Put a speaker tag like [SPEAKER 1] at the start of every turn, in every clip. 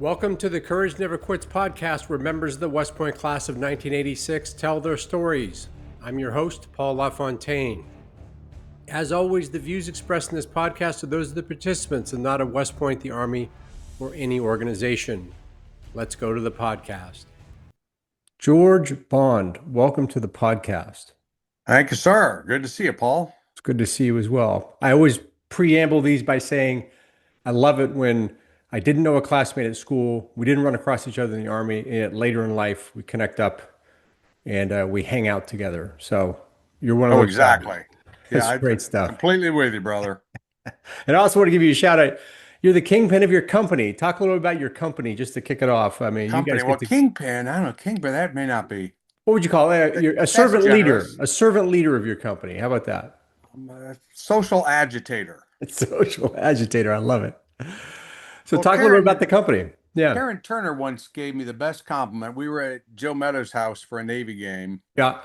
[SPEAKER 1] Welcome to the Courage Never Quits podcast, where members of the West Point class of 1986 tell their stories. I'm your host, Paul LaFontaine. As always, the views expressed in this podcast are those of the participants and not of West Point, the Army, or any organization. Let's go to the podcast. George Bond, welcome to the podcast.
[SPEAKER 2] Thank you, sir. Good to see you, Paul.
[SPEAKER 1] It's good to see you as well. I always preamble these by saying I love it when I didn't know a classmate at school. We didn't run across each other in the Army. And yet later in life, we connect up and we hang out together. So you're one of those
[SPEAKER 2] exactly.
[SPEAKER 1] guys.
[SPEAKER 2] Yeah,
[SPEAKER 1] That's great stuff.
[SPEAKER 2] Completely with you, brother.
[SPEAKER 1] And I also want to give you a shout out. You're the kingpin of your company. Talk a little bit about your company just to kick it off. I mean,
[SPEAKER 2] Company.
[SPEAKER 1] you guys
[SPEAKER 2] Well,
[SPEAKER 1] get to,
[SPEAKER 2] kingpin. I don't know. Kingpin. That may not be.
[SPEAKER 1] what would you call it? You're a servant leader.
[SPEAKER 2] generous.
[SPEAKER 1] A servant leader of your company. How about that?
[SPEAKER 2] I'm a social agitator.
[SPEAKER 1] Social agitator. I love it. So
[SPEAKER 2] Well,
[SPEAKER 1] talk a little bit about the company. Yeah.
[SPEAKER 2] Karen Turner once gave me the best compliment. We were at Joe Meadows' house for a Navy game,
[SPEAKER 1] Yeah.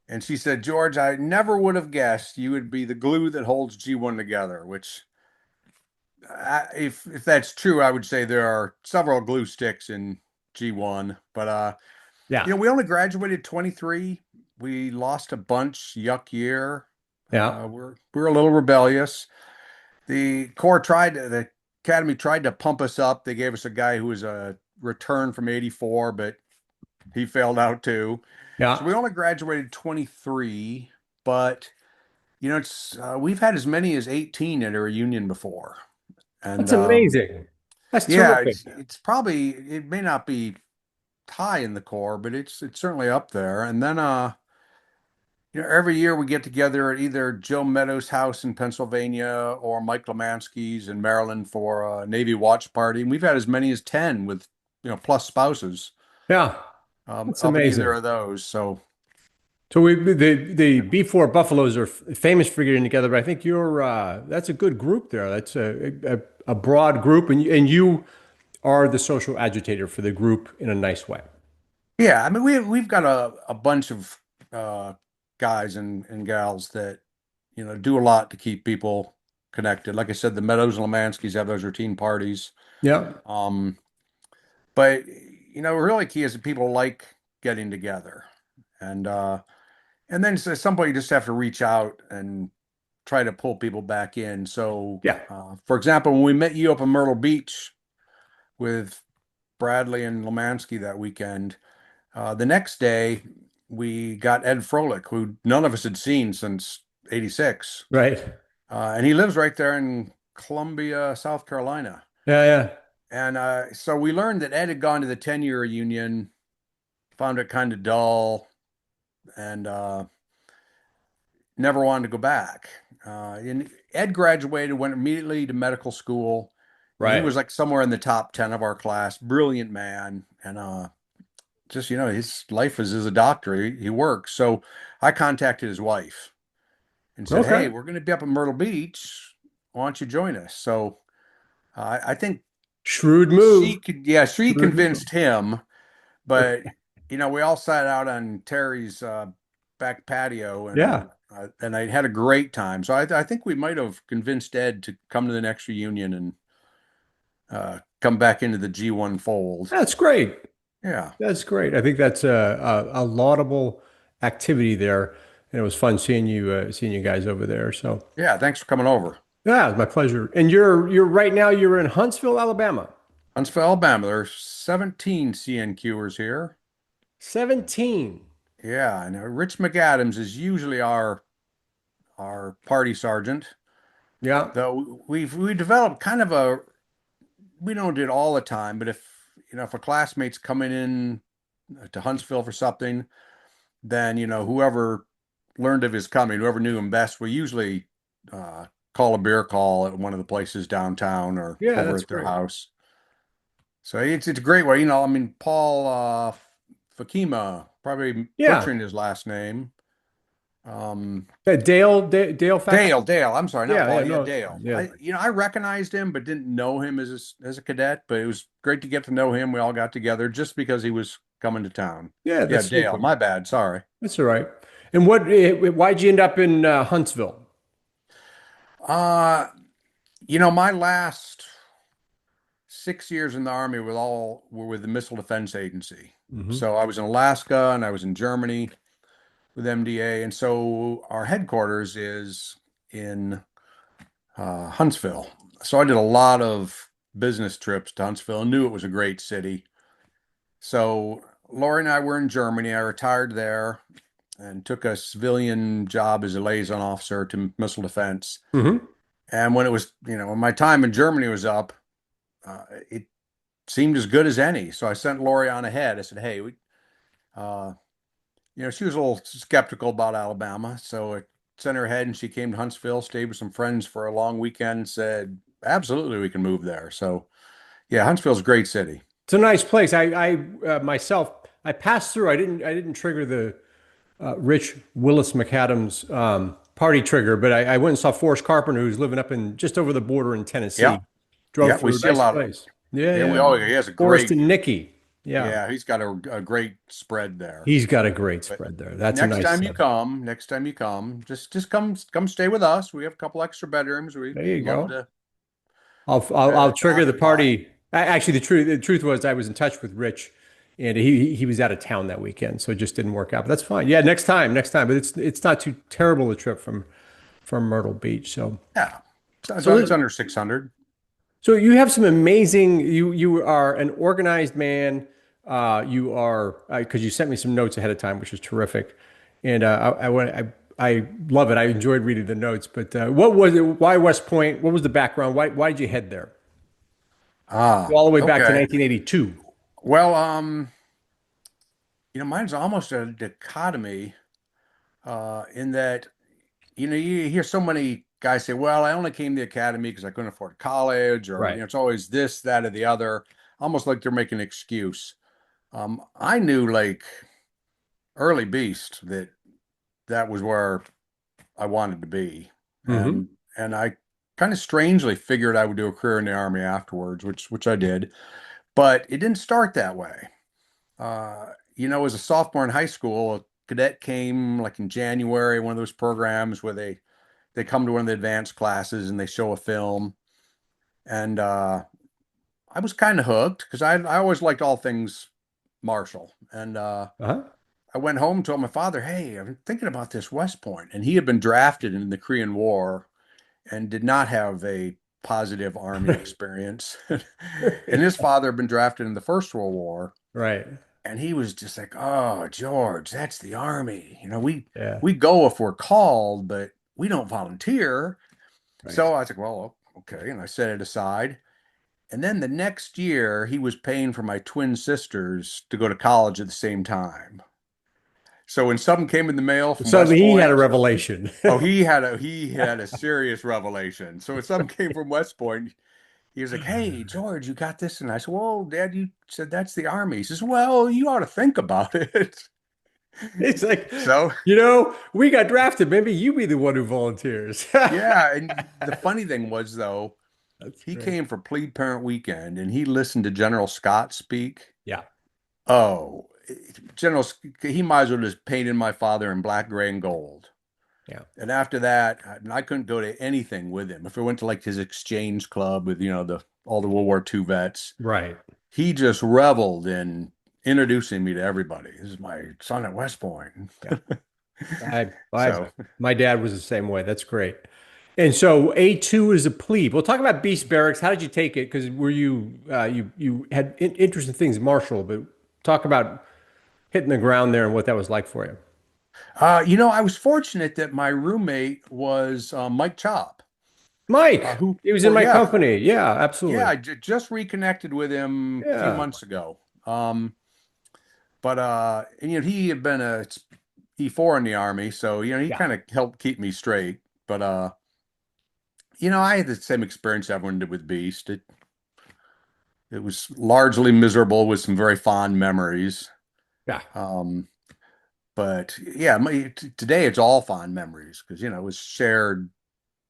[SPEAKER 2] and she said, "George, I never would have guessed you would be the glue that holds G1 together." Which, if that's true, I would say there are several glue sticks in G1. But
[SPEAKER 1] Yeah.
[SPEAKER 2] we only graduated 23. We lost a bunch. Yuck year.
[SPEAKER 1] Yeah.
[SPEAKER 2] We're a little rebellious. The academy tried to pump us up. They gave us a guy who was a return from '84, but he failed out too.
[SPEAKER 1] Yeah.
[SPEAKER 2] So we only graduated 23, but it's we've had as many as 18 at a reunion before. And
[SPEAKER 1] That's amazing. That's
[SPEAKER 2] yeah,
[SPEAKER 1] terrific.
[SPEAKER 2] it's probably, it may not be high in the core, but it's certainly up there. And then every year we get together at either Joe Meadows' house in Pennsylvania or Mike Lemansky's in Maryland for a Navy watch party. And we've had as many as 10 with, plus spouses,
[SPEAKER 1] Yeah. That's
[SPEAKER 2] up at
[SPEAKER 1] amazing.
[SPEAKER 2] either of those. So
[SPEAKER 1] the B4 Buffaloes are famous for getting together, but I think that's a good group there. That's a broad group, and you are the social agitator for the group in a nice way.
[SPEAKER 2] yeah, I mean we've got a bunch of guys and gals that do a lot to keep people connected. Like I said, the Meadows and Lemanskys have those routine parties.
[SPEAKER 1] Yeah.
[SPEAKER 2] But really key is that people like getting together, and then at some point you just have to reach out and try to pull people back in. So,
[SPEAKER 1] Yeah.
[SPEAKER 2] for example, when we met you up in Myrtle Beach with Bradley and Lemansky that weekend, the next day we got Ed Froelich, who none of us had seen since '86,
[SPEAKER 1] Right.
[SPEAKER 2] and he lives right there in Columbia, South Carolina.
[SPEAKER 1] Yeah. Yeah.
[SPEAKER 2] And so we learned that Ed had gone to the 10-year reunion, found it kind of dull, and never wanted to go back. And Ed graduated, went immediately to medical school. And he
[SPEAKER 1] Right.
[SPEAKER 2] was like somewhere in the top 10 of our class. Brilliant man. And just, his life is as a doctor. He works. So I contacted his wife and said,
[SPEAKER 1] Okay.
[SPEAKER 2] "Hey, we're going to be up in Myrtle Beach. Why don't you join us?" So I think
[SPEAKER 1] Shrewd move.
[SPEAKER 2] she
[SPEAKER 1] Shrewd move.
[SPEAKER 2] convinced him. But we all sat out on Terry's back patio,
[SPEAKER 1] Yeah.
[SPEAKER 2] and I had a great time. So I think we might have convinced Ed to come to the next reunion and come back into the G1 fold.
[SPEAKER 1] That's great.
[SPEAKER 2] Yeah,
[SPEAKER 1] That's great. I think that's a laudable activity there, and it was fun seeing you guys over there. So
[SPEAKER 2] yeah. Thanks for coming over.
[SPEAKER 1] yeah, it's my pleasure. And you're right now you're in Huntsville, Alabama.
[SPEAKER 2] Huntsville, Alabama. There's 17 CNQers here.
[SPEAKER 1] 17.
[SPEAKER 2] Yeah, and Rich McAdams is usually our party sergeant.
[SPEAKER 1] Yeah.
[SPEAKER 2] Though we developed kind of we don't do it all the time, but if a classmate's coming in to Huntsville for something, then whoever learned of his coming, whoever knew him best, we usually call a beer call at one of the places downtown or
[SPEAKER 1] Yeah,
[SPEAKER 2] over
[SPEAKER 1] that's
[SPEAKER 2] at their
[SPEAKER 1] great.
[SPEAKER 2] house. So it's a great way. I mean, Paul Fakima, probably
[SPEAKER 1] Yeah.
[SPEAKER 2] butchering his last name.
[SPEAKER 1] Dale Fact.
[SPEAKER 2] Dale. I'm sorry, not
[SPEAKER 1] Yeah,
[SPEAKER 2] Paul.
[SPEAKER 1] yeah,
[SPEAKER 2] Yeah,
[SPEAKER 1] no,
[SPEAKER 2] Dale.
[SPEAKER 1] yeah.
[SPEAKER 2] I recognized him, but didn't know him as a cadet. But it was great to get to know him. We all got together just because he was coming to town.
[SPEAKER 1] Yeah,
[SPEAKER 2] Yeah,
[SPEAKER 1] that's
[SPEAKER 2] Dale.
[SPEAKER 1] super.
[SPEAKER 2] My bad. Sorry.
[SPEAKER 1] That's all right. And why'd you end up in Huntsville?
[SPEAKER 2] My last 6 years in the Army were with the Missile Defense Agency.
[SPEAKER 1] Hmm.
[SPEAKER 2] So I was in Alaska and I was in Germany with MDA. And so our headquarters is in Huntsville. So I did a lot of business trips to Huntsville and knew it was a great city. So Lori and I were in Germany. I retired there and took a civilian job as a liaison officer to missile defense.
[SPEAKER 1] Hmm.
[SPEAKER 2] And when it was, when my time in Germany was up, it seemed as good as any. So I sent Lori on ahead. I said, "Hey, uh, she was a little skeptical about Alabama, so I sent her ahead, and she came to Huntsville, stayed with some friends for a long weekend. Said, absolutely, we can move there. So yeah, Huntsville's a great city.
[SPEAKER 1] It's a nice place. Myself, I passed through. I didn't trigger the Rich Willis McAdams party trigger, but I went and saw Forrest Carpenter, who's living up in just over the border in
[SPEAKER 2] Yeah,
[SPEAKER 1] Tennessee. Drove
[SPEAKER 2] yeah, we
[SPEAKER 1] through.
[SPEAKER 2] see a
[SPEAKER 1] Nice
[SPEAKER 2] lot.
[SPEAKER 1] place. Yeah,
[SPEAKER 2] Yeah,
[SPEAKER 1] yeah.
[SPEAKER 2] he has a
[SPEAKER 1] Forrest
[SPEAKER 2] great.
[SPEAKER 1] and Nikki. Yeah,
[SPEAKER 2] Yeah, he's got a great spread there.
[SPEAKER 1] he's got a great
[SPEAKER 2] But
[SPEAKER 1] spread there. That's a nice set.
[SPEAKER 2] next time you come, just come stay with us. We have a couple extra bedrooms. We'd
[SPEAKER 1] There you
[SPEAKER 2] love
[SPEAKER 1] go.
[SPEAKER 2] to
[SPEAKER 1] I'll
[SPEAKER 2] to
[SPEAKER 1] trigger
[SPEAKER 2] have
[SPEAKER 1] the
[SPEAKER 2] you by.
[SPEAKER 1] party. Actually, the truth was I was in touch with Rich, and he was out of town that weekend, so it just didn't work out. But that's fine. Yeah, next time. But it's not too terrible a trip from Myrtle Beach. So
[SPEAKER 2] Yeah, it's
[SPEAKER 1] so
[SPEAKER 2] under 600.
[SPEAKER 1] so you have some amazing. You are an organized man. You are because you sent me some notes ahead of time, which was terrific, and I love it. I enjoyed reading the notes. But what was it? Why West Point? What was the background? Why did you head there? All the way back to
[SPEAKER 2] Okay.
[SPEAKER 1] 1982.
[SPEAKER 2] Well, mine's almost a dichotomy, in that, you hear so many guys say, well, I only came to the academy because I couldn't afford college, or,
[SPEAKER 1] Right.
[SPEAKER 2] it's always this, that, or the other, almost like they're making an excuse. I knew like early beast that that was where I wanted to be.
[SPEAKER 1] Hmm.
[SPEAKER 2] And I kind of strangely figured I would do a career in the Army afterwards, which I did, but it didn't start that way. As a sophomore in high school, a cadet came like in January, one of those programs where they come to one of the advanced classes and they show a film. And I was kind of hooked because I always liked all things martial. And
[SPEAKER 1] Uh-huh.
[SPEAKER 2] I went home and told my father, hey, I'm thinking about this West Point. And he had been drafted in the Korean War and did not have a positive Army experience. And his father had been drafted in the First World War.
[SPEAKER 1] Right.
[SPEAKER 2] And he was just like, oh, George, that's the Army.
[SPEAKER 1] Yeah.
[SPEAKER 2] We go if we're called, but we don't volunteer.
[SPEAKER 1] Right.
[SPEAKER 2] So I was like, well, okay. And I set it aside. And then the next year, he was paying for my twin sisters to go to college at the same time. So when something came in the mail from
[SPEAKER 1] So
[SPEAKER 2] West
[SPEAKER 1] he had a
[SPEAKER 2] Point,
[SPEAKER 1] revelation.
[SPEAKER 2] oh, he had a serious revelation. So when something came from West Point, he was like, "Hey, George, you got this?" And I said, "Well, Dad, you said that's the Army." He says, "Well, you ought to think about it."
[SPEAKER 1] It's like,
[SPEAKER 2] So
[SPEAKER 1] we got drafted. Maybe you be the one who volunteers.
[SPEAKER 2] yeah, and the funny thing was though,
[SPEAKER 1] That's
[SPEAKER 2] he
[SPEAKER 1] great.
[SPEAKER 2] came for Plead Parent Weekend and he listened to General Scott speak.
[SPEAKER 1] Yeah.
[SPEAKER 2] Oh, General, he might as well just painted my father in black, gray, and gold.
[SPEAKER 1] Yeah.
[SPEAKER 2] And after that, I couldn't go to anything with him. If I went to like his exchange club with, the all the World War II vets,
[SPEAKER 1] Right.
[SPEAKER 2] he just reveled in introducing me to everybody. This is my son at West Point.
[SPEAKER 1] Yeah. I, I,
[SPEAKER 2] So,
[SPEAKER 1] my dad was the same way. That's great. And so A2 is a plebe. We'll talk about Beast Barracks. How did you take it? Because were you had interesting things, Marshall, but talk about hitting the ground there and what that was like for you.
[SPEAKER 2] I was fortunate that my roommate was Mike Chop,
[SPEAKER 1] Mike,
[SPEAKER 2] who,
[SPEAKER 1] he was in
[SPEAKER 2] for
[SPEAKER 1] my
[SPEAKER 2] yeah,
[SPEAKER 1] company. Yeah,
[SPEAKER 2] yeah,
[SPEAKER 1] absolutely.
[SPEAKER 2] just reconnected with him a few
[SPEAKER 1] Yeah.
[SPEAKER 2] months ago. But and he had been a E4 in the Army, so he
[SPEAKER 1] Yeah.
[SPEAKER 2] kind of helped keep me straight. But I had the same experience everyone did with Beast. It was largely miserable with some very fond memories.
[SPEAKER 1] Yeah.
[SPEAKER 2] Um, but yeah, today it's all fond memories because it was shared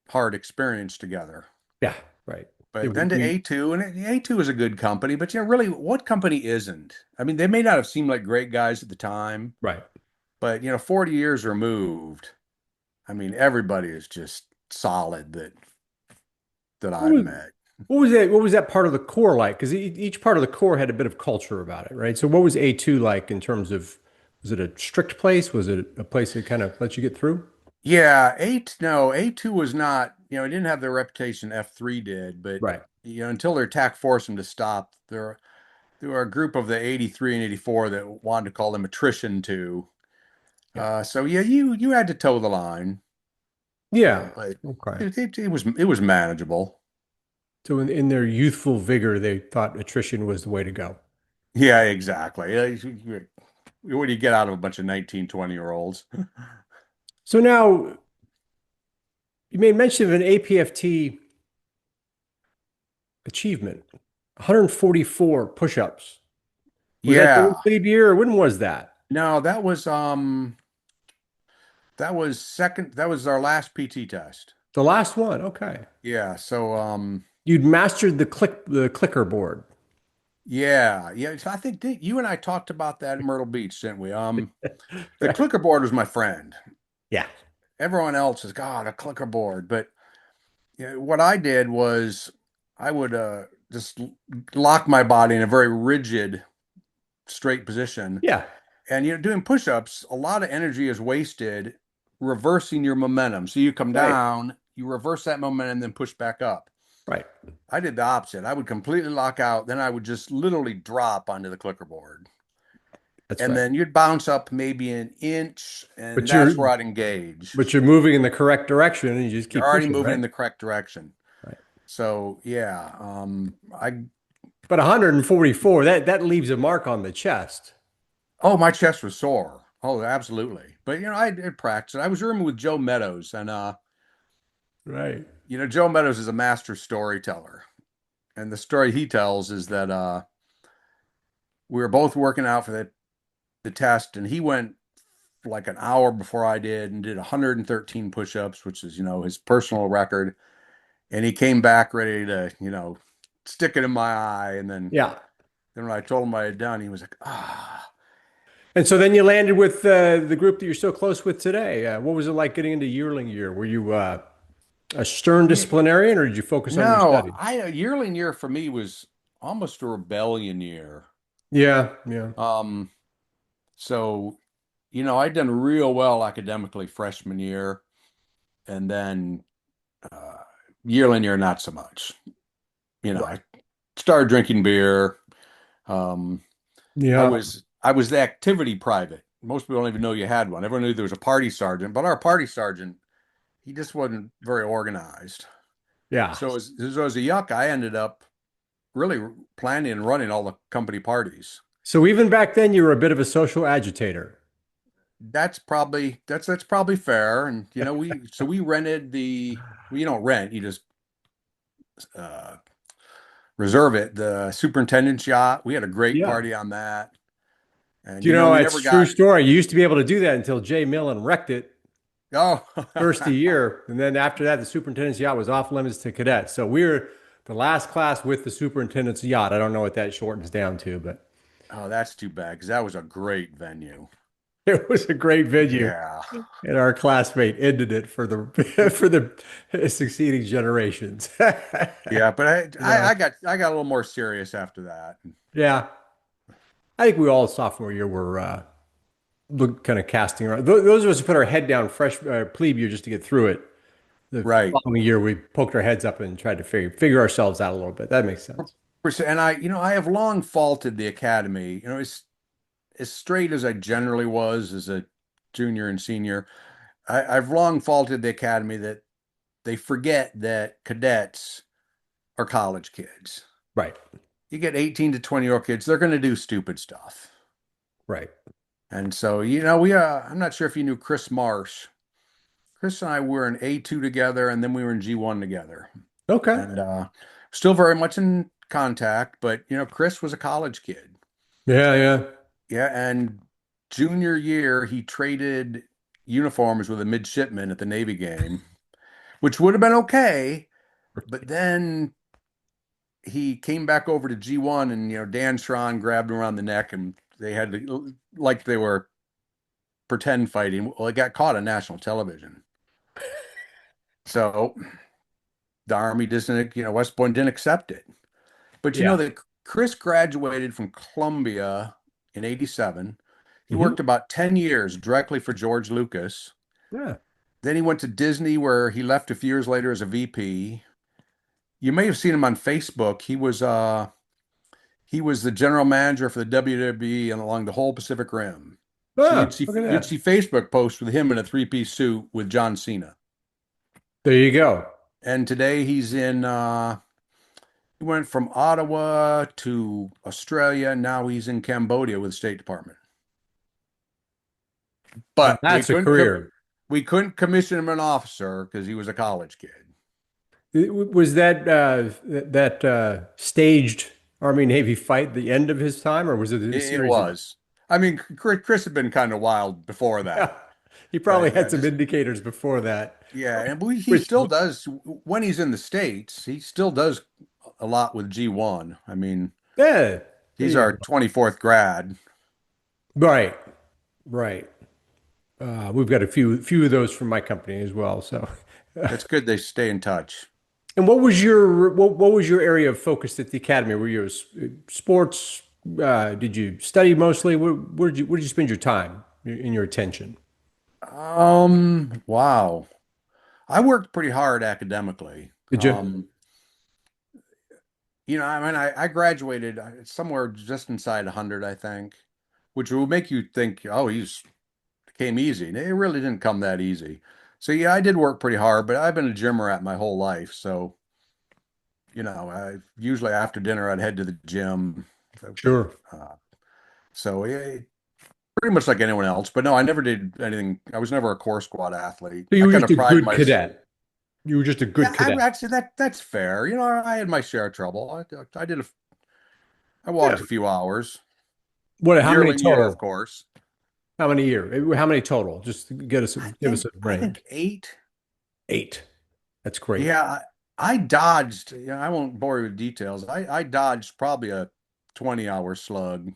[SPEAKER 2] hard experience together.
[SPEAKER 1] Yeah. Right. Yeah,
[SPEAKER 2] But then to A2, and A2 is a good company, but really, what company isn't? I mean, they may not have seemed like great guys at the time,
[SPEAKER 1] right.
[SPEAKER 2] but 40 years removed, I mean, everybody is just solid that
[SPEAKER 1] What
[SPEAKER 2] I've
[SPEAKER 1] was,
[SPEAKER 2] met.
[SPEAKER 1] What was that part of the Corps like? Because each part of the Corps had a bit of culture about it, right? So what was A2 like in terms of, was it a strict place? Was it a place that kind of let you get through?
[SPEAKER 2] Yeah, eight, no, A2 was not, it didn't have the reputation F3 did, but
[SPEAKER 1] Right.
[SPEAKER 2] until their attack forced them to stop, there were a group of the 83 and 84 that wanted to call them attrition two.
[SPEAKER 1] Yeah.
[SPEAKER 2] So yeah, you had to toe the line,
[SPEAKER 1] Yeah.
[SPEAKER 2] but
[SPEAKER 1] Okay.
[SPEAKER 2] it was manageable.
[SPEAKER 1] So in their youthful vigor, they thought attrition was the way to go.
[SPEAKER 2] Yeah, exactly. What do you get out of a bunch of 19, 20-year-olds?
[SPEAKER 1] So now you made mention of an APFT achievement, 144 push-ups. Was that during
[SPEAKER 2] Yeah.
[SPEAKER 1] plebe year or when was that?
[SPEAKER 2] No, that was second, that was our last PT test.
[SPEAKER 1] The last one. Okay.
[SPEAKER 2] Yeah, so
[SPEAKER 1] You'd mastered the clicker board.
[SPEAKER 2] yeah. So I think you and I talked about that in Myrtle Beach, didn't we? The clicker board was my friend.
[SPEAKER 1] Yeah.
[SPEAKER 2] Everyone else is God, a clicker board. But what I did was I would just lock my body in a very rigid, straight position.
[SPEAKER 1] Yeah.
[SPEAKER 2] And doing push-ups, a lot of energy is wasted reversing your momentum. So you come
[SPEAKER 1] Right.
[SPEAKER 2] down, you reverse that momentum, then push back up.
[SPEAKER 1] Right.
[SPEAKER 2] I did the opposite. I would completely lock out, then I would just literally drop onto the clicker board.
[SPEAKER 1] That's
[SPEAKER 2] And
[SPEAKER 1] right.
[SPEAKER 2] then you'd bounce up maybe an inch, and
[SPEAKER 1] But
[SPEAKER 2] that's
[SPEAKER 1] you're
[SPEAKER 2] where I'd engage.
[SPEAKER 1] but you're moving in the correct direction and you just
[SPEAKER 2] You're
[SPEAKER 1] keep
[SPEAKER 2] already
[SPEAKER 1] pushing,
[SPEAKER 2] moving in
[SPEAKER 1] right?
[SPEAKER 2] the correct direction.
[SPEAKER 1] Right.
[SPEAKER 2] So yeah, I
[SPEAKER 1] But 144, that leaves a mark on the chest.
[SPEAKER 2] oh, my chest was sore. Oh, absolutely. But I did practice. I was rooming with Joe Meadows, and
[SPEAKER 1] Right.
[SPEAKER 2] Joe Meadows is a master storyteller. And the story he tells is that we were both working out for the test, and he went like an hour before I did and did 113 push-ups, which is, his personal record. And he came back ready to, stick it in my eye. And
[SPEAKER 1] Yeah.
[SPEAKER 2] then when I told him I had done, he was like, ah.
[SPEAKER 1] And so then you landed with the group that you're so close with today. What was it like getting into yearling year? Were you a stern
[SPEAKER 2] Yeah,
[SPEAKER 1] disciplinarian or did you focus on your
[SPEAKER 2] no,
[SPEAKER 1] study?
[SPEAKER 2] a yearling year for me was almost a rebellion year.
[SPEAKER 1] Yeah. Yeah.
[SPEAKER 2] Um, so, I'd done real well academically freshman year, and then uh, yearling year, not so much.
[SPEAKER 1] Right.
[SPEAKER 2] I started drinking beer. Um, I
[SPEAKER 1] Yeah.
[SPEAKER 2] was I was the activity private. Most people don't even know you had one. Everyone knew there was a party sergeant, but our party sergeant, he just wasn't very organized.
[SPEAKER 1] Yeah.
[SPEAKER 2] So as a yuck, I ended up really planning and running all the company parties.
[SPEAKER 1] So even back then you were a bit of a social agitator.
[SPEAKER 2] That's probably fair. And we rented well, you don't rent, you just uh, reserve it. The superintendent's yacht. We had a great
[SPEAKER 1] Yeah.
[SPEAKER 2] party on that, and
[SPEAKER 1] Do you know,
[SPEAKER 2] we
[SPEAKER 1] it's
[SPEAKER 2] never
[SPEAKER 1] true
[SPEAKER 2] got.
[SPEAKER 1] story. You used to be able to do that until Jay Millen wrecked it
[SPEAKER 2] Oh,
[SPEAKER 1] first of the year. And then after that, the superintendent's yacht was off limits to cadets. So we were the last class with the superintendent's yacht. I don't know what that shortens down to, but
[SPEAKER 2] oh, that's too bad because that was a great venue.
[SPEAKER 1] it was a great venue.
[SPEAKER 2] Yeah,
[SPEAKER 1] And our classmate ended it for the for the succeeding generations.
[SPEAKER 2] yeah, but I,
[SPEAKER 1] Yeah.
[SPEAKER 2] I got I got a little more serious after that.
[SPEAKER 1] Yeah. I think we all sophomore year were kind of casting around. Those of us who put our head down fresh plebe year just to get through it. The
[SPEAKER 2] Right.
[SPEAKER 1] following year, we poked our heads up and tried to figure ourselves out a little bit. That makes sense.
[SPEAKER 2] And I have long faulted the academy. As straight as I generally was as a junior and senior, I've long faulted the academy that they forget that cadets are college kids.
[SPEAKER 1] Right.
[SPEAKER 2] You get 18 to 20-year-old kids, they're going to do stupid stuff.
[SPEAKER 1] Right.
[SPEAKER 2] And so, I'm not sure if you knew Chris Marsh. Chris and I were in A2 together, and then we were in G1 together.
[SPEAKER 1] Okay.
[SPEAKER 2] And still very much in contact, but Chris was a college kid.
[SPEAKER 1] Yeah. Yeah.
[SPEAKER 2] Yeah, and junior year he traded uniforms with a midshipman at the Navy game, which would have been okay, but then he came back over to G1 and Dan Schron grabbed him around the neck and they had to like they were pretend fighting. Well, it got caught on national television. So the Army didn't, West Point didn't accept it. But you know
[SPEAKER 1] Yeah.
[SPEAKER 2] that Chris graduated from Columbia in 87. He
[SPEAKER 1] Hmm.
[SPEAKER 2] worked about 10 years directly for George Lucas.
[SPEAKER 1] Yeah.
[SPEAKER 2] Then he went to Disney, where he left a few years later as a VP. You may have seen him on Facebook. He was the general manager for the WWE and along the whole Pacific Rim. So you'd
[SPEAKER 1] Ah,
[SPEAKER 2] see
[SPEAKER 1] look at
[SPEAKER 2] you'd
[SPEAKER 1] that.
[SPEAKER 2] see Facebook posts with him in a three-piece suit with John Cena.
[SPEAKER 1] There you go.
[SPEAKER 2] And today he went from Ottawa to Australia. Now he's in Cambodia with the State Department.
[SPEAKER 1] Now
[SPEAKER 2] But we
[SPEAKER 1] that's a
[SPEAKER 2] couldn't co
[SPEAKER 1] career.
[SPEAKER 2] we couldn't commission him an officer because he was a college kid.
[SPEAKER 1] Was that staged Army Navy fight the end of his time, or was it a
[SPEAKER 2] It
[SPEAKER 1] series of?
[SPEAKER 2] was. I mean, Chris had been kind of wild before
[SPEAKER 1] Yeah,
[SPEAKER 2] that,
[SPEAKER 1] he probably
[SPEAKER 2] but
[SPEAKER 1] had
[SPEAKER 2] yeah,
[SPEAKER 1] some
[SPEAKER 2] just
[SPEAKER 1] indicators before that.
[SPEAKER 2] yeah, and he
[SPEAKER 1] Which,
[SPEAKER 2] still does when he's in the States. He still does a lot with G1. I mean,
[SPEAKER 1] yeah, there
[SPEAKER 2] he's
[SPEAKER 1] you
[SPEAKER 2] our
[SPEAKER 1] go.
[SPEAKER 2] 24th grad.
[SPEAKER 1] Right, right. We've got a few of those from my company as well. So,
[SPEAKER 2] It's good they stay in touch.
[SPEAKER 1] and what was your area of focus at the academy? Were you sports? Did you study mostly? Where did you spend your time and your attention?
[SPEAKER 2] Wow. I worked pretty hard academically.
[SPEAKER 1] Did you?
[SPEAKER 2] I mean, I graduated somewhere just inside 100, I think, which will make you think, oh, he's came easy. And it really didn't come that easy. So yeah, I did work pretty hard, but I've been a gym rat my whole life. So, I usually after dinner I'd head to the gym. So,
[SPEAKER 1] Sure.
[SPEAKER 2] uh, so yeah, pretty much like anyone else. But no, I never did anything. I was never a core squad athlete.
[SPEAKER 1] So you
[SPEAKER 2] I
[SPEAKER 1] were
[SPEAKER 2] kind
[SPEAKER 1] just
[SPEAKER 2] of
[SPEAKER 1] a
[SPEAKER 2] pride
[SPEAKER 1] good
[SPEAKER 2] myself.
[SPEAKER 1] cadet. You were just a good
[SPEAKER 2] Yeah, I
[SPEAKER 1] cadet.
[SPEAKER 2] actually that's fair. I had my share of trouble. I
[SPEAKER 1] Yeah.
[SPEAKER 2] walked a few hours,
[SPEAKER 1] What? How many
[SPEAKER 2] yearly year, of
[SPEAKER 1] total?
[SPEAKER 2] course.
[SPEAKER 1] How many year? How many total? Just to give us a
[SPEAKER 2] I
[SPEAKER 1] range.
[SPEAKER 2] think 8.
[SPEAKER 1] 8. That's great.
[SPEAKER 2] Yeah, I dodged. I won't bore you with details. I dodged probably a 20-hour slug,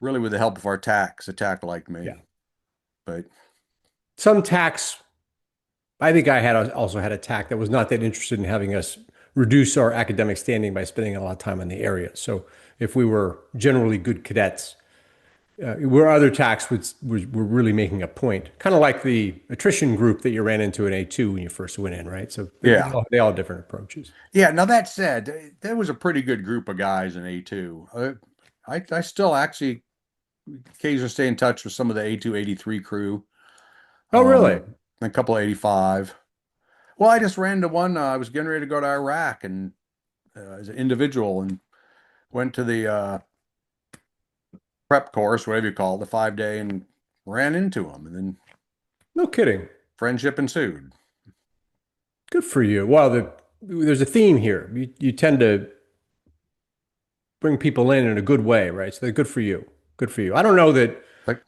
[SPEAKER 2] really with the help of our tax, a tack like
[SPEAKER 1] Yeah.
[SPEAKER 2] me. But
[SPEAKER 1] Some tax. I think I had also had a tack that was not that interested in having us reduce our academic standing by spending a lot of time in the area. So if we were generally good cadets, where other tacks were really making a point, kind of like the attrition group that you ran into in A2 when you first went in, right? So they
[SPEAKER 2] yeah,
[SPEAKER 1] all, they all have different approaches.
[SPEAKER 2] yeah. Now that said, there was a pretty good group of guys in A2. I still actually occasionally stay in touch with some of the A2 83 crew,
[SPEAKER 1] Oh, really?
[SPEAKER 2] a couple of 85. Well, I just ran to one. I was getting ready to go to Iraq and as an individual and went to the prep course, whatever you call it, the 5 day, and ran into him, and then
[SPEAKER 1] No kidding.
[SPEAKER 2] friendship ensued.
[SPEAKER 1] Good for you. Well, there's a theme here. You tend to bring people in a good way, right? So good for you. Good for you.
[SPEAKER 2] Like,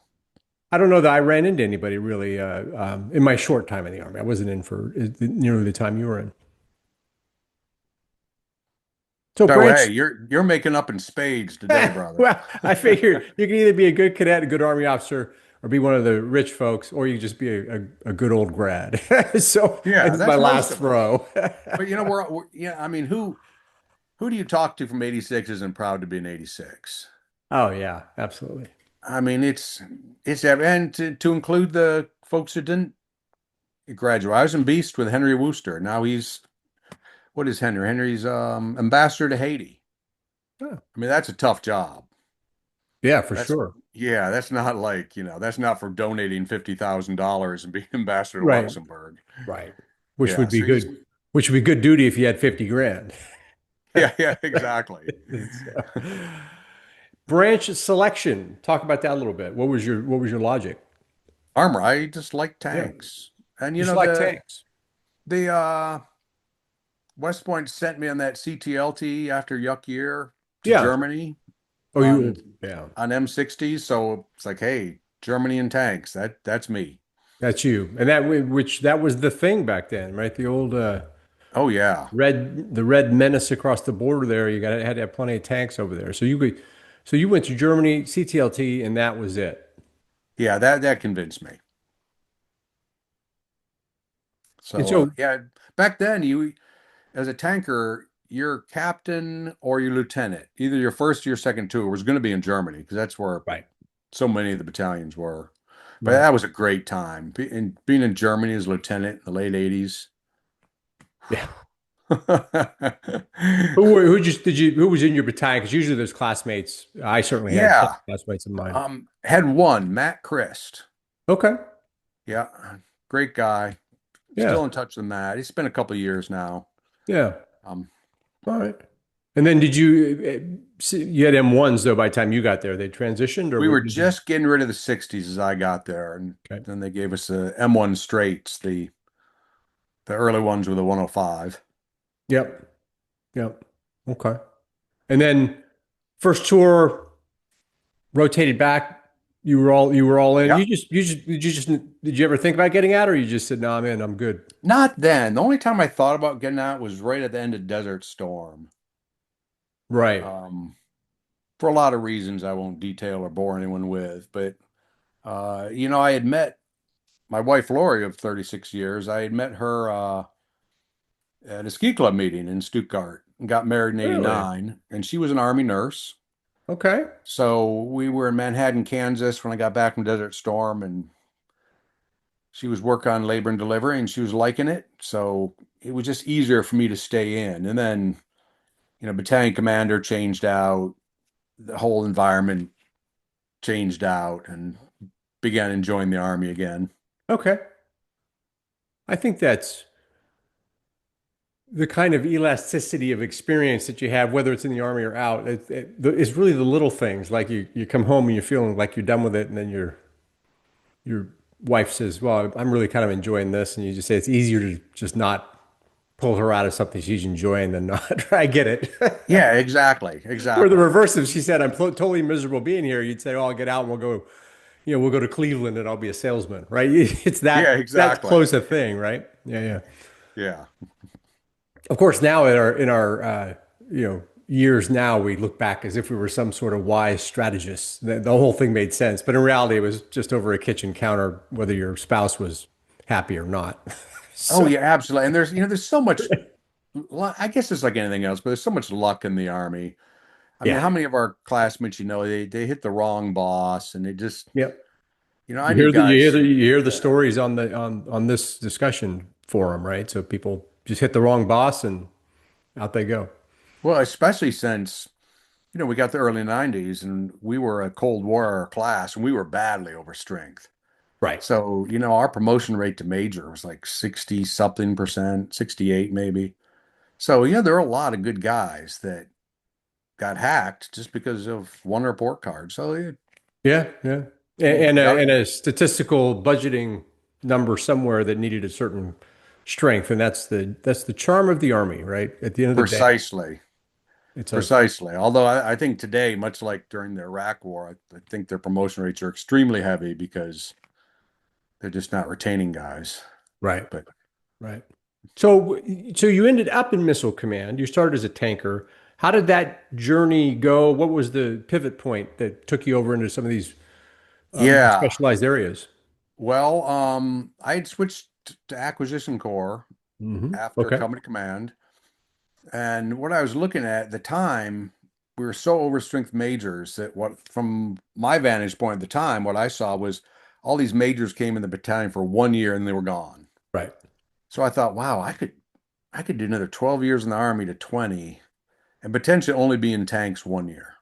[SPEAKER 1] I don't know that I ran into anybody really in my short time in the army. I wasn't in for nearly the time you were in. So
[SPEAKER 2] so hey,
[SPEAKER 1] Branch,
[SPEAKER 2] you're making up in spades today, brother.
[SPEAKER 1] well, I figure you can either be a good cadet, a good army officer, or be one of the rich folks, or you just be a good old grad. So
[SPEAKER 2] Yeah,
[SPEAKER 1] this is my
[SPEAKER 2] that's most
[SPEAKER 1] last
[SPEAKER 2] of us.
[SPEAKER 1] throw.
[SPEAKER 2] But yeah, I mean, who do you talk to from 86 isn't proud to be an 86?
[SPEAKER 1] Oh yeah, absolutely.
[SPEAKER 2] I mean, and to include the folks that didn't graduate. I was in Beast with Henry Wooster. Now he's what is Henry? Henry's ambassador to Haiti.
[SPEAKER 1] Oh,
[SPEAKER 2] I mean, that's a tough job.
[SPEAKER 1] yeah, for
[SPEAKER 2] That's
[SPEAKER 1] sure.
[SPEAKER 2] yeah, that's not like, that's not for donating $50,000 and being ambassador to
[SPEAKER 1] Right,
[SPEAKER 2] Luxembourg.
[SPEAKER 1] right. Which
[SPEAKER 2] Yeah,
[SPEAKER 1] would be
[SPEAKER 2] so he's
[SPEAKER 1] good. Which would be good duty if you had 50 grand.
[SPEAKER 2] yeah, yeah, exactly.
[SPEAKER 1] So, branch selection. Talk about that a little bit. What was your logic?
[SPEAKER 2] Armor, I just like
[SPEAKER 1] Yeah,
[SPEAKER 2] tanks. And
[SPEAKER 1] just like tanks.
[SPEAKER 2] the West Point sent me on that CTLT after Yuck Year to
[SPEAKER 1] Yeah.
[SPEAKER 2] Germany
[SPEAKER 1] Oh,
[SPEAKER 2] on
[SPEAKER 1] yeah.
[SPEAKER 2] M60s. So it's like, hey, Germany and tanks. That's me.
[SPEAKER 1] That's you. And that was the thing back then, right? The old
[SPEAKER 2] Oh yeah.
[SPEAKER 1] red menace across the border there. Had to have plenty of tanks over there. So you went to Germany, CTLT, and that was it.
[SPEAKER 2] Yeah, that convinced me.
[SPEAKER 1] And
[SPEAKER 2] So
[SPEAKER 1] so
[SPEAKER 2] yeah, back then as a tanker, your captain or your lieutenant, either your first or your second tour, was going to be in Germany because that's where
[SPEAKER 1] Right.
[SPEAKER 2] so many of the battalions were. But
[SPEAKER 1] Right.
[SPEAKER 2] that was a great time. Being in Germany as a lieutenant in the late 80s.
[SPEAKER 1] Yeah. Who just did you who was in your battalion? Because usually there's classmates. I certainly had
[SPEAKER 2] Yeah.
[SPEAKER 1] classmates of mine.
[SPEAKER 2] Had one, Matt Christ.
[SPEAKER 1] Okay.
[SPEAKER 2] Yeah. Great guy.
[SPEAKER 1] Yeah.
[SPEAKER 2] Still in touch with Matt. He's been a couple of years now.
[SPEAKER 1] Yeah.
[SPEAKER 2] Um,
[SPEAKER 1] All right. And then did you you had M1s though by the time you got there? They transitioned or
[SPEAKER 2] we were
[SPEAKER 1] did you?
[SPEAKER 2] just getting rid of the 60s as I got there, and
[SPEAKER 1] Okay.
[SPEAKER 2] then they gave us the M1 straights, the early ones with the 105.
[SPEAKER 1] Yep. Yep. Okay. And then first tour rotated back. You were all in.
[SPEAKER 2] Yeah.
[SPEAKER 1] Did you ever think about getting out or you just said, no, I'm in, I'm good.
[SPEAKER 2] Not then. The only time I thought about getting out was right at the end of Desert Storm.
[SPEAKER 1] Right.
[SPEAKER 2] Um, for a lot of reasons I won't detail or bore anyone with, but I had met my wife Lori of 36 years. I had met her at a ski club meeting in Stuttgart and got married in
[SPEAKER 1] Really?
[SPEAKER 2] 89, and she was an Army nurse.
[SPEAKER 1] Okay.
[SPEAKER 2] So we were in Manhattan, Kansas when I got back from Desert Storm, and she was working on labor and delivery and she was liking it. So it was just easier for me to stay in. And then, battalion commander changed out, the whole environment changed out, and began enjoying the Army again.
[SPEAKER 1] Okay. I think that's the kind of elasticity of experience that you have, whether it's in the army or out. It's really the little things, like you come home and you're feeling like you're done with it, and then your wife says, "Well, I'm really kind of enjoying this," and you just say it's easier to just not pull her out of something she's enjoying than not. I get it.
[SPEAKER 2] Yeah, exactly.
[SPEAKER 1] Or the
[SPEAKER 2] Exactly.
[SPEAKER 1] reverse, if she said, "I'm totally miserable being here," you'd say, "Oh, I'll get out and we'll go to Cleveland and I'll be a salesman," right? It's
[SPEAKER 2] Yeah,
[SPEAKER 1] that
[SPEAKER 2] exactly.
[SPEAKER 1] close a thing, right? Yeah, yeah.
[SPEAKER 2] Yeah.
[SPEAKER 1] Of course, now in our years now, we look back as if we were some sort of wise strategist. The whole thing made sense, but in reality, it was just over a kitchen counter, whether your spouse was happy or not.
[SPEAKER 2] Oh,
[SPEAKER 1] So
[SPEAKER 2] yeah, absolutely. And there's so much, I guess it's like anything else, but there's so much luck in the Army. I mean,
[SPEAKER 1] yeah,
[SPEAKER 2] how many of our classmates, they hit the wrong boss and they just,
[SPEAKER 1] yep.
[SPEAKER 2] I knew guys.
[SPEAKER 1] You hear the
[SPEAKER 2] Yeah.
[SPEAKER 1] stories on the on this discussion forum, right? So people just hit the wrong boss and out they go.
[SPEAKER 2] Well, especially since, we got the early 90s and we were a Cold War class and we were badly over strength.
[SPEAKER 1] Right.
[SPEAKER 2] So, our promotion rate to major was like 60 something percent, 68 maybe. So, there are a lot of good guys that got hacked just because of one report card. So,
[SPEAKER 1] Yeah, yeah.
[SPEAKER 2] you got
[SPEAKER 1] And a statistical budgeting number somewhere that needed a certain strength, and that's the charm of the Army, right? At the end of the day,
[SPEAKER 2] precisely,
[SPEAKER 1] it's a
[SPEAKER 2] precisely. Although I think today, much like during the Iraq War, I think their promotion rates are extremely heavy because they're just not retaining guys.
[SPEAKER 1] right,
[SPEAKER 2] But
[SPEAKER 1] right. So you ended up in missile command. You started as a tanker. How did that journey go? What was the pivot point that took you over into some of these more
[SPEAKER 2] yeah,
[SPEAKER 1] specialized areas?
[SPEAKER 2] well, I had switched to acquisition corps after
[SPEAKER 1] Okay.
[SPEAKER 2] company command. And what I was looking at the time, we were so overstrength majors that from my vantage point at the time, what I saw was all these majors came in the battalion for 1 year and they were gone.
[SPEAKER 1] Right.
[SPEAKER 2] So I thought, wow, I could do another 12 years in the Army to 20 and potentially only be in tanks 1 year.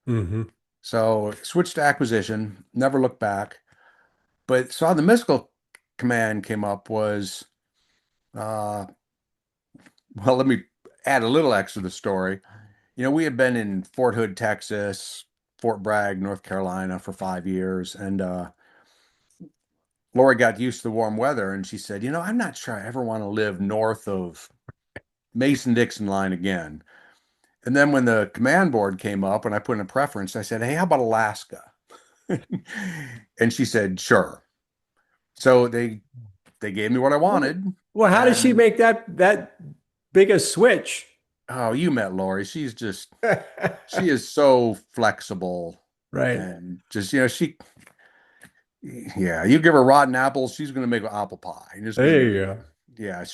[SPEAKER 1] hmm
[SPEAKER 2] So switched to acquisition, never looked back. But saw the missile command came up was uh well, let me add a little extra to the story. We had been in Fort Hood, Texas, Fort Bragg, North Carolina for 5 years, and Lori got used to the warm weather, and she said, I'm not sure I ever want to live north of Mason-Dixon line again. And then when the command board came up and I put in a preference, I said, hey, how about Alaska? And she said, sure. So they gave me what I
[SPEAKER 1] Well,
[SPEAKER 2] wanted,
[SPEAKER 1] well, how did she
[SPEAKER 2] and
[SPEAKER 1] make that big a switch?
[SPEAKER 2] oh, you met Lori. She is so flexible
[SPEAKER 1] Right.
[SPEAKER 2] and just, yeah, you give her rotten apples, she's going to make an apple pie. And it's going to
[SPEAKER 1] There
[SPEAKER 2] be
[SPEAKER 1] you
[SPEAKER 2] great.
[SPEAKER 1] go.
[SPEAKER 2] Yeah,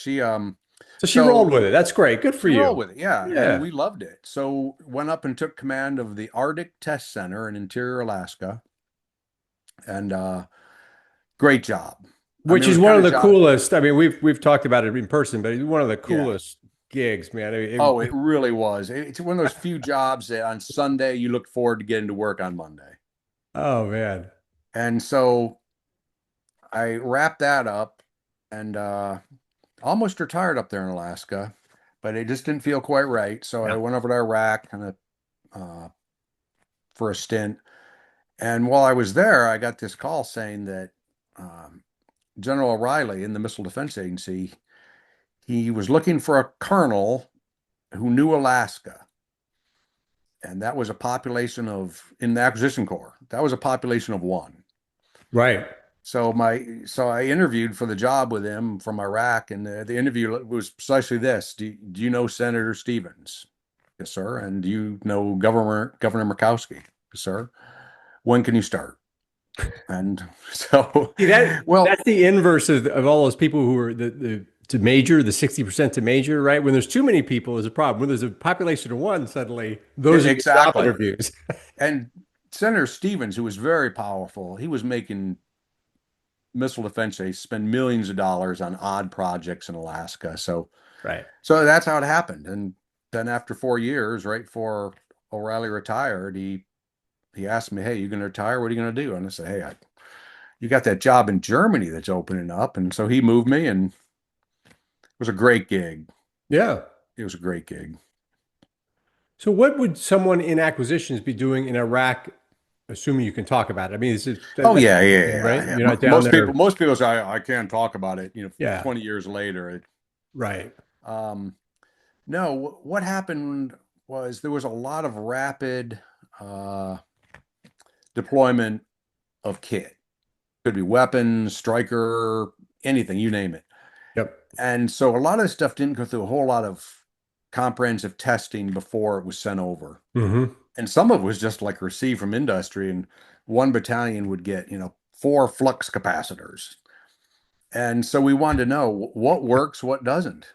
[SPEAKER 1] So she rolled
[SPEAKER 2] So
[SPEAKER 1] with it. That's great. Good for
[SPEAKER 2] she rolled
[SPEAKER 1] you.
[SPEAKER 2] with it, yeah, and
[SPEAKER 1] Yeah.
[SPEAKER 2] we loved it. So went up and took command of the Arctic Test Center in Interior Alaska, and great job. I mean,
[SPEAKER 1] Which
[SPEAKER 2] it
[SPEAKER 1] is
[SPEAKER 2] was
[SPEAKER 1] one
[SPEAKER 2] kind
[SPEAKER 1] of
[SPEAKER 2] of
[SPEAKER 1] the
[SPEAKER 2] job.
[SPEAKER 1] coolest. I mean, we've talked about it in person, but it's one of the
[SPEAKER 2] Yeah.
[SPEAKER 1] coolest gigs, man.
[SPEAKER 2] Oh, it really was. It's one of those few jobs that on Sunday you look forward to getting to work on Monday.
[SPEAKER 1] oh man.
[SPEAKER 2] And so I wrapped that up and almost retired up there in Alaska, but it just didn't feel quite right. So I
[SPEAKER 1] Yeah.
[SPEAKER 2] went over to Iraq kind of for a stint. And while I was there, I got this call saying that um, General O'Reilly in the Missile Defense Agency, he was looking for a colonel who knew Alaska. And that was a population of, in the acquisition corps, that was a population of one.
[SPEAKER 1] Right.
[SPEAKER 2] So I interviewed for the job with him from Iraq, and the interview was precisely this: do you know Senator Stevens? Yes, sir. And do you know Governor Murkowski? Yes, sir. When can you start? And so,
[SPEAKER 1] See, that's
[SPEAKER 2] well,
[SPEAKER 1] the inverse of all those people who are the to major, the 60% to major, right? When there's too many people is a problem. When there's a population of one, suddenly those are your job
[SPEAKER 2] exactly.
[SPEAKER 1] interviews.
[SPEAKER 2] And Senator Stevens, who was very powerful, he was making missile defense. They spend millions of dollars on odd projects in Alaska.
[SPEAKER 1] Right.
[SPEAKER 2] So that's how it happened. And then after 4 years, right before O'Reilly retired, he asked me, "Hey, you going to retire? What are you going to do?" And I said, "Hey, you got that job in Germany that's opening up." And so he moved me, and it was a great gig.
[SPEAKER 1] Yeah.
[SPEAKER 2] It was a great gig.
[SPEAKER 1] So what would someone in acquisitions be doing in Iraq, assuming you can talk about it? I mean,
[SPEAKER 2] Oh
[SPEAKER 1] that's
[SPEAKER 2] yeah, yeah,
[SPEAKER 1] right.
[SPEAKER 2] yeah, yeah.
[SPEAKER 1] You're not down
[SPEAKER 2] Most
[SPEAKER 1] there.
[SPEAKER 2] people say I can't talk about it.
[SPEAKER 1] Yeah.
[SPEAKER 2] 20 years later.
[SPEAKER 1] Right.
[SPEAKER 2] Um, no, what happened was there was a lot of rapid uh, deployment of kit. Could be weapons, striker, anything, you name it.
[SPEAKER 1] Yep.
[SPEAKER 2] And so a lot of this stuff didn't go through a whole lot of comprehensive testing before it was sent over.
[SPEAKER 1] Hmm.
[SPEAKER 2] And some of it was just like received from industry. And one battalion would get, four flux capacitors. And so we wanted to know what works, what doesn't.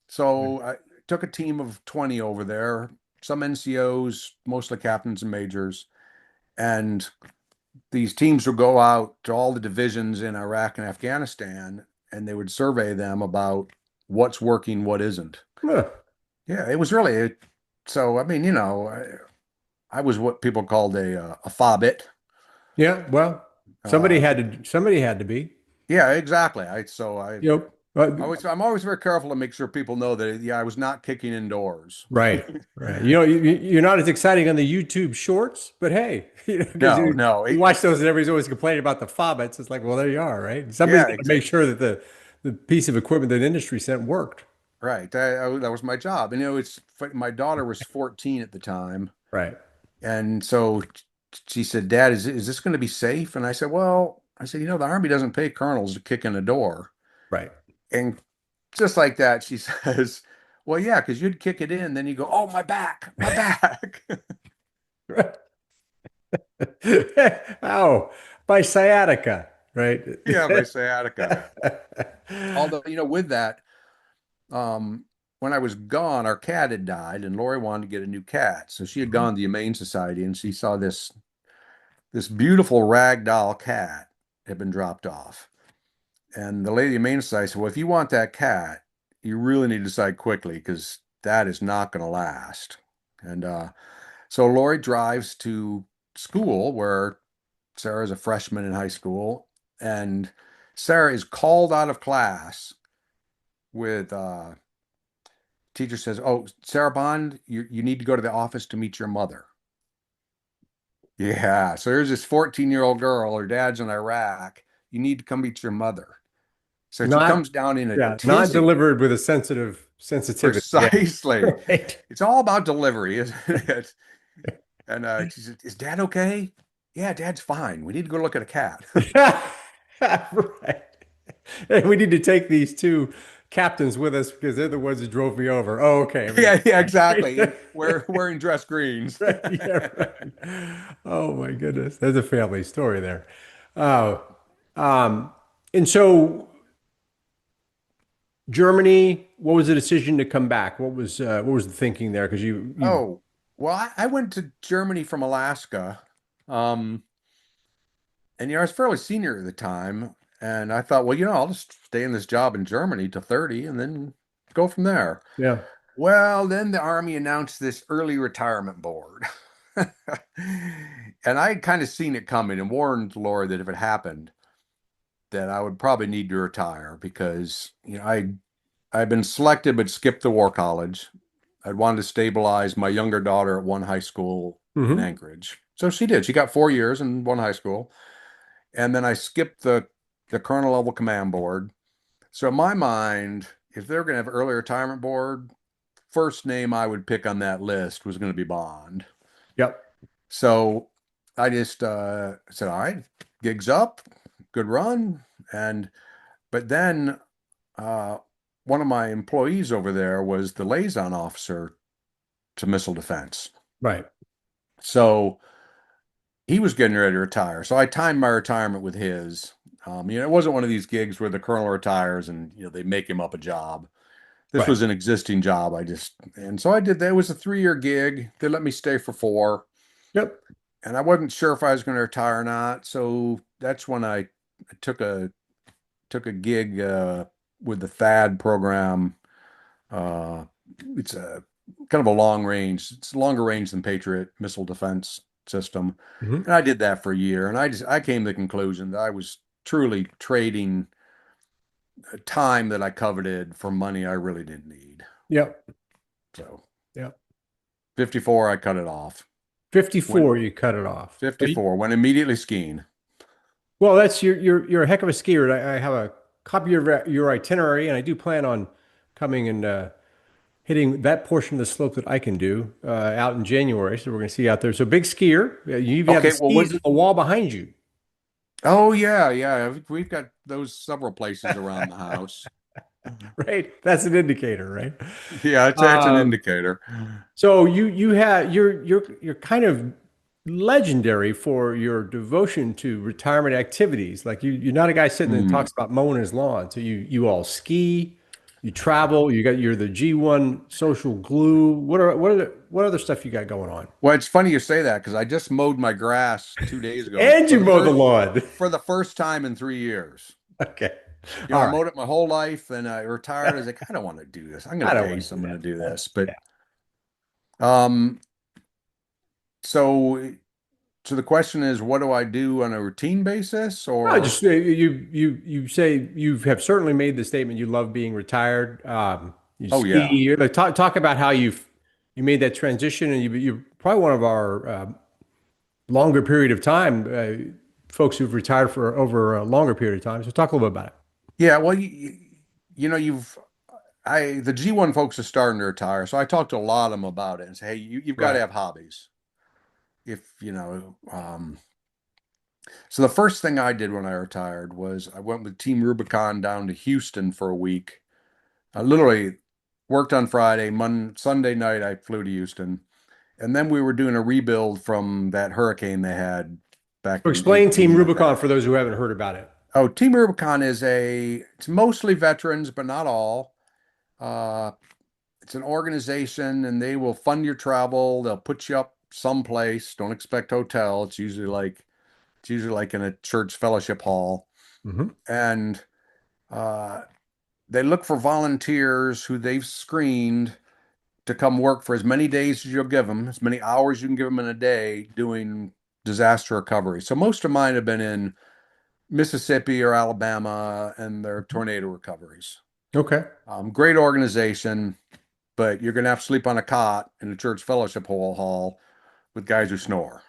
[SPEAKER 2] So I took a team of 20 over there, some NCOs, mostly captains and majors. And these teams would go out to all the divisions in Iraq and Afghanistan, and they would survey them about what's working, what isn't.
[SPEAKER 1] Huh.
[SPEAKER 2] Yeah, it was really so. I mean, I was what people called a fobbit.
[SPEAKER 1] Yeah. Well,
[SPEAKER 2] Uh,
[SPEAKER 1] somebody had to be.
[SPEAKER 2] yeah, exactly. I so
[SPEAKER 1] Yep.
[SPEAKER 2] I'm always very careful to make sure people know that yeah, I was not kicking indoors.
[SPEAKER 1] Right. Right. You're not as exciting on the YouTube shorts, but hey, because
[SPEAKER 2] No, no,
[SPEAKER 1] you watch those and everybody's always complaining about the fobbits. It's like, well, there you are, right? Somebody's
[SPEAKER 2] yeah,
[SPEAKER 1] got to make sure that the piece of equipment that industry sent worked.
[SPEAKER 2] right. That was my job. And it's my daughter was 14 at the time.
[SPEAKER 1] Right.
[SPEAKER 2] And so she said, "Dad, is this going to be safe?" And I said, "Well," I said, "The Army doesn't pay colonels to kick in a door."
[SPEAKER 1] Right.
[SPEAKER 2] And just like that, she says, "Well, yeah, because you'd kick it in, then you go, oh, my back, my back."
[SPEAKER 1] Oh, by sciatica, right?
[SPEAKER 2] Yeah, by sciatica. Although, with that, um, when I was gone, our cat had died, and Lori wanted to get a new cat. So she had gone to the Humane Society, and she saw this beautiful rag doll cat had been dropped off. And the lady at the Humane Society said, "Well, if you want that cat, you really need to decide quickly because that is not going to last." And so Lori drives to school where Sarah's a freshman in high school, and Sarah is called out of class with teacher says, "Oh, Sarah Bond, you need to go to the office to meet your mother." Yeah, so here's this 14-year-old girl, her dad's in Iraq. You need to come meet your mother. So she
[SPEAKER 1] Not,
[SPEAKER 2] comes down in a
[SPEAKER 1] yeah, not
[SPEAKER 2] tizzy.
[SPEAKER 1] delivered with a sensitivity. Yeah.
[SPEAKER 2] Precisely.
[SPEAKER 1] Right.
[SPEAKER 2] It's all about delivery, isn't it? And she said, "Is Dad okay?" "Yeah, Dad's fine. We need to go look at a cat."
[SPEAKER 1] Right. And we need to take these two captains with us because they're the ones that drove me over. Oh, okay.
[SPEAKER 2] Yeah,
[SPEAKER 1] Everything's
[SPEAKER 2] yeah,
[SPEAKER 1] fine.
[SPEAKER 2] exactly. And wearing dress greens.
[SPEAKER 1] Right. Yeah, right. Oh my goodness. There's a family story there. Oh, um, and so Germany. What was the decision to come back? What was the thinking there? Because you
[SPEAKER 2] Oh, well, I went to Germany from Alaska. Um, and I was fairly senior at the time, and I thought, well, I'll just stay in this job in Germany to 30 and then go from there.
[SPEAKER 1] yeah.
[SPEAKER 2] Well, then the Army announced this early retirement board. And I had kind of seen it coming and warned Laura that if it happened, that I would probably need to retire because, I'd been selected but skipped the war college. I'd wanted to stabilize my younger daughter at one high school in
[SPEAKER 1] Hmm.
[SPEAKER 2] Anchorage. So she did. She got 4 years in one high school. And then I skipped the colonel level command board. So in my mind, if they're going to have an early retirement board, first name I would pick on that list was going to be Bond.
[SPEAKER 1] Yep.
[SPEAKER 2] So I just said, all right, gigs up, good run. And but then uh, one of my employees over there was the liaison officer to missile defense.
[SPEAKER 1] Right.
[SPEAKER 2] So he was getting ready to retire. So I timed my retirement with his. It wasn't one of these gigs where the colonel retires and they make him up a job. This
[SPEAKER 1] Right.
[SPEAKER 2] was an existing job. And so I did that. It was a 3-year gig. They let me stay for 4,
[SPEAKER 1] Yep.
[SPEAKER 2] and I wasn't sure if I was going to retire or not. So that's when I took a gig with the THAAD program. Uh, it's a kind of a long range. It's longer range than Patriot missile defense system,
[SPEAKER 1] Hmm.
[SPEAKER 2] and I did that for a year. And I came to the conclusion that I was truly trading time that I coveted for money I really didn't need.
[SPEAKER 1] Yep.
[SPEAKER 2] So
[SPEAKER 1] Yep.
[SPEAKER 2] 54, I cut it off. Went
[SPEAKER 1] 54, you cut it off.
[SPEAKER 2] 54, went immediately skiing.
[SPEAKER 1] Well, that's you're a heck of a skier. I have a copy of your itinerary, and I do plan on coming and hitting that portion of the slope that I can do out in January. So we're going to see you out there. So big skier. You even have the
[SPEAKER 2] Okay, well,
[SPEAKER 1] skis on the wall behind you.
[SPEAKER 2] oh yeah, yeah. We've got those several places around the house.
[SPEAKER 1] Right? That's an indicator, right?
[SPEAKER 2] Yeah, it's an
[SPEAKER 1] Um,
[SPEAKER 2] indicator.
[SPEAKER 1] so you have you're kind of legendary for your devotion to retirement activities. Like you're not a guy sitting and
[SPEAKER 2] Hmm.
[SPEAKER 1] talks about mowing his lawn. So you all ski, you travel, you're the G1 social glue. What other stuff you got going on?
[SPEAKER 2] Well, it's funny you say that because I just mowed my grass 2 days ago
[SPEAKER 1] And you mow the lawn.
[SPEAKER 2] for the first time in 3 years.
[SPEAKER 1] Okay.
[SPEAKER 2] I
[SPEAKER 1] All right.
[SPEAKER 2] mowed it my whole life, and I retired. I was like, I don't want to do this. I'm going
[SPEAKER 1] I
[SPEAKER 2] to
[SPEAKER 1] don't
[SPEAKER 2] pay
[SPEAKER 1] want to do
[SPEAKER 2] someone to
[SPEAKER 1] that.
[SPEAKER 2] do
[SPEAKER 1] Yeah.
[SPEAKER 2] this. But
[SPEAKER 1] Yeah.
[SPEAKER 2] um, so so the question is, what do I do on a routine basis?
[SPEAKER 1] No,
[SPEAKER 2] Or
[SPEAKER 1] just you say you have certainly made the statement you love being retired. You
[SPEAKER 2] oh
[SPEAKER 1] ski.
[SPEAKER 2] yeah,
[SPEAKER 1] Like, talk about how you made that transition, and you're probably one of our longer period of time folks who've retired for over a longer period of time. So talk a little bit about it.
[SPEAKER 2] yeah. Well, you've the G1 folks are starting to retire, so I talked to a lot of them about it and say, hey, you've got to
[SPEAKER 1] Right.
[SPEAKER 2] have hobbies. If so the first thing I did when I retired was I went with Team Rubicon down to Houston for a week. I literally worked on Friday, Sunday night I flew to Houston, and then we were doing a rebuild from that hurricane they had back
[SPEAKER 1] So
[SPEAKER 2] in
[SPEAKER 1] explain Team
[SPEAKER 2] 18.
[SPEAKER 1] Rubicon for those who haven't heard about it.
[SPEAKER 2] Oh, Team Rubicon it's mostly veterans, but not all. Uh, it's an organization, and they will fund your travel. They'll put you up someplace. Don't expect hotel. It's usually like in a church fellowship hall,
[SPEAKER 1] Hmm.
[SPEAKER 2] and uh, they look for volunteers who they've screened to come work for as many days as you'll give them, as many hours you can give them in a day doing disaster recovery. So most of mine have been in Mississippi or Alabama, and they're tornado recoveries.
[SPEAKER 1] Okay.
[SPEAKER 2] Great organization, but you're going to have to sleep on a cot in a church fellowship hall with guys who snore.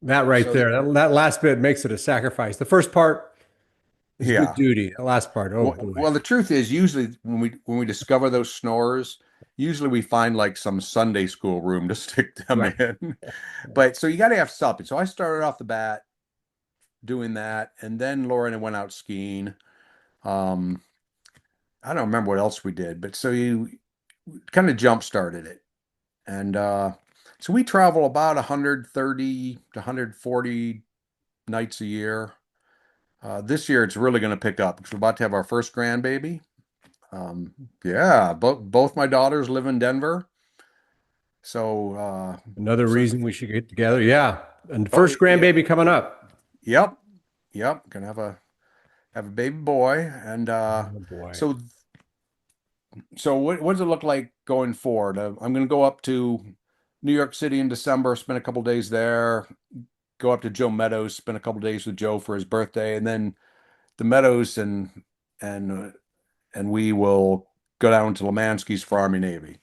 [SPEAKER 1] That right
[SPEAKER 2] So,
[SPEAKER 1] there, that last bit makes it a sacrifice. The first part is good
[SPEAKER 2] yeah.
[SPEAKER 1] duty. The last part, oh boy.
[SPEAKER 2] Well, the truth is, usually when we discover those snorers, usually we find like some Sunday school room to stick them
[SPEAKER 1] Right.
[SPEAKER 2] in. But so you got to have something. So I started off the bat doing that, and then Laura and I went out skiing. Um, I don't remember what else we did, but so you kind of jump started it, and so we travel about 130 to 140 nights a year. This year it's really going to pick up because we're about to have our first grandbaby. Um, yeah, both my daughters live in Denver. So
[SPEAKER 1] Another
[SPEAKER 2] so
[SPEAKER 1] reason we should get together. Yeah. And
[SPEAKER 2] oh
[SPEAKER 1] first
[SPEAKER 2] yeah,
[SPEAKER 1] grandbaby coming up.
[SPEAKER 2] yep, yep, gonna have a baby boy. And
[SPEAKER 1] Oh boy.
[SPEAKER 2] so what does it look like going forward? I'm gonna go up to New York City in December, spend a couple days there, go up to Joe Meadows, spend a couple days with Joe for his birthday, and then the Meadows and uh, and we will go down to Lemansky's for Army Navy.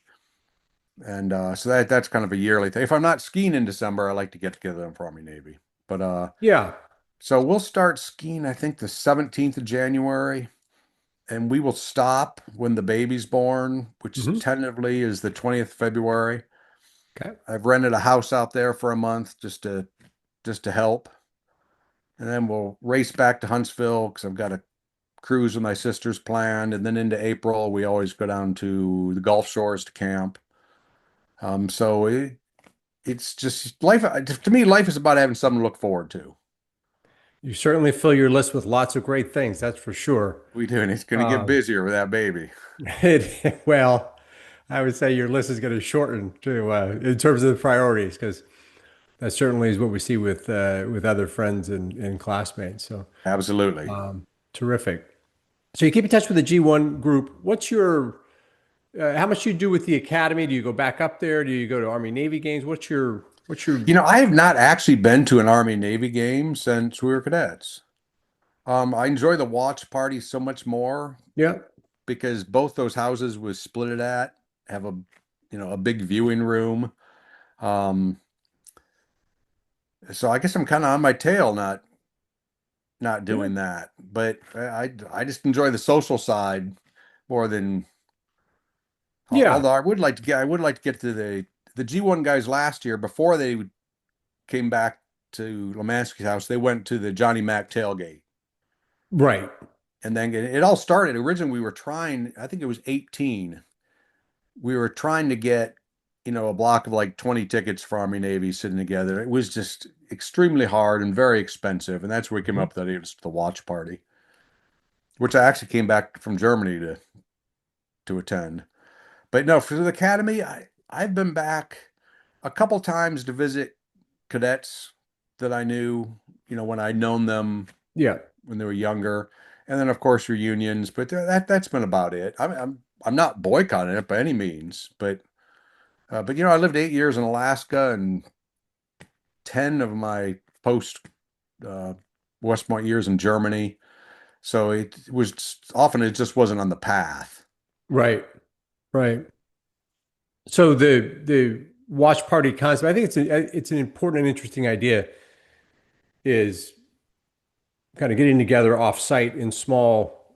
[SPEAKER 2] And so that's kind of a yearly thing. If I'm not skiing in December, I like to get together for Army Navy. But
[SPEAKER 1] Yeah.
[SPEAKER 2] so we'll start skiing, I think, the 17th of January, and we will stop when the baby's born, which
[SPEAKER 1] Hmm.
[SPEAKER 2] tentatively is the 20th of February.
[SPEAKER 1] Okay.
[SPEAKER 2] I've rented a house out there for a month just to help. And then we'll race back to Huntsville because I've got a cruise with my sisters planned. And then into April, we always go down to the Gulf Shores to camp. So it's just life. To me, life is about having something to look forward to.
[SPEAKER 1] You certainly fill your list with lots of great things, that's for sure.
[SPEAKER 2] We do, and it's going to get
[SPEAKER 1] Um,
[SPEAKER 2] busier with that baby.
[SPEAKER 1] well, I would say your list is going to shorten too, in terms of the priorities, because that certainly is what we see with other friends and classmates. So
[SPEAKER 2] Absolutely.
[SPEAKER 1] terrific. So you keep in touch with the G1 group. What's your how much do you do with the academy? Do you go back up there? Do you go to Army Navy games? What's your
[SPEAKER 2] I have not actually been to an Army Navy game since we were cadets. I enjoy the watch party so much more
[SPEAKER 1] yeah,
[SPEAKER 2] because both those houses was split it at have a big viewing room. Um, so I guess I'm kind of on my tail not
[SPEAKER 1] yeah,
[SPEAKER 2] doing that, but I just enjoy the social side more than.
[SPEAKER 1] yeah,
[SPEAKER 2] Although I would like to get to the G1 guys last year before they came back to Lemansky's house. They went to the Johnny Mac tailgate,
[SPEAKER 1] right.
[SPEAKER 2] and then it all started. Originally, we were trying. I think it was 18. We were trying to get a block of like 20 tickets for Army Navy sitting together. It was just extremely hard and very expensive, and that's where we came
[SPEAKER 1] Mhm.
[SPEAKER 2] up with that it was the watch party, which I actually came back from Germany to attend. But no, for the academy, I've been back a couple times to visit cadets that I knew, when I'd known them
[SPEAKER 1] Yeah,
[SPEAKER 2] when they were younger, and then of course reunions. But that's been about it. I'm not boycotting it by any means, but I lived 8 years in Alaska and 10 of my post uh, West Point years in Germany. So it was often it just wasn't on the path.
[SPEAKER 1] right, right. So the watch party concept, I think it's an important and interesting idea. Is kind of getting together off-site in small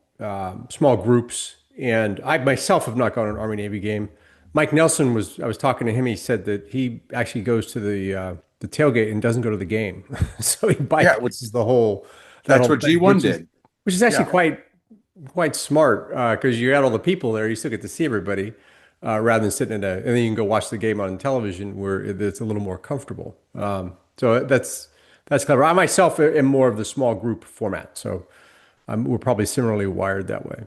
[SPEAKER 1] groups. And I myself have not gone to an Army Navy game. Mike Nelson I was talking to him. He said that he actually goes to the tailgate and doesn't go to the game, so he
[SPEAKER 2] Yeah,
[SPEAKER 1] bypasses that
[SPEAKER 2] that's
[SPEAKER 1] whole
[SPEAKER 2] what
[SPEAKER 1] thing,
[SPEAKER 2] G1 did.
[SPEAKER 1] which is actually
[SPEAKER 2] Yeah.
[SPEAKER 1] quite smart because you got all the people there. You still get to see everybody rather than sitting and then you can go watch the game on television where it's a little more comfortable. So that's clever. I myself am more of the small group format, so we're probably similarly wired that way.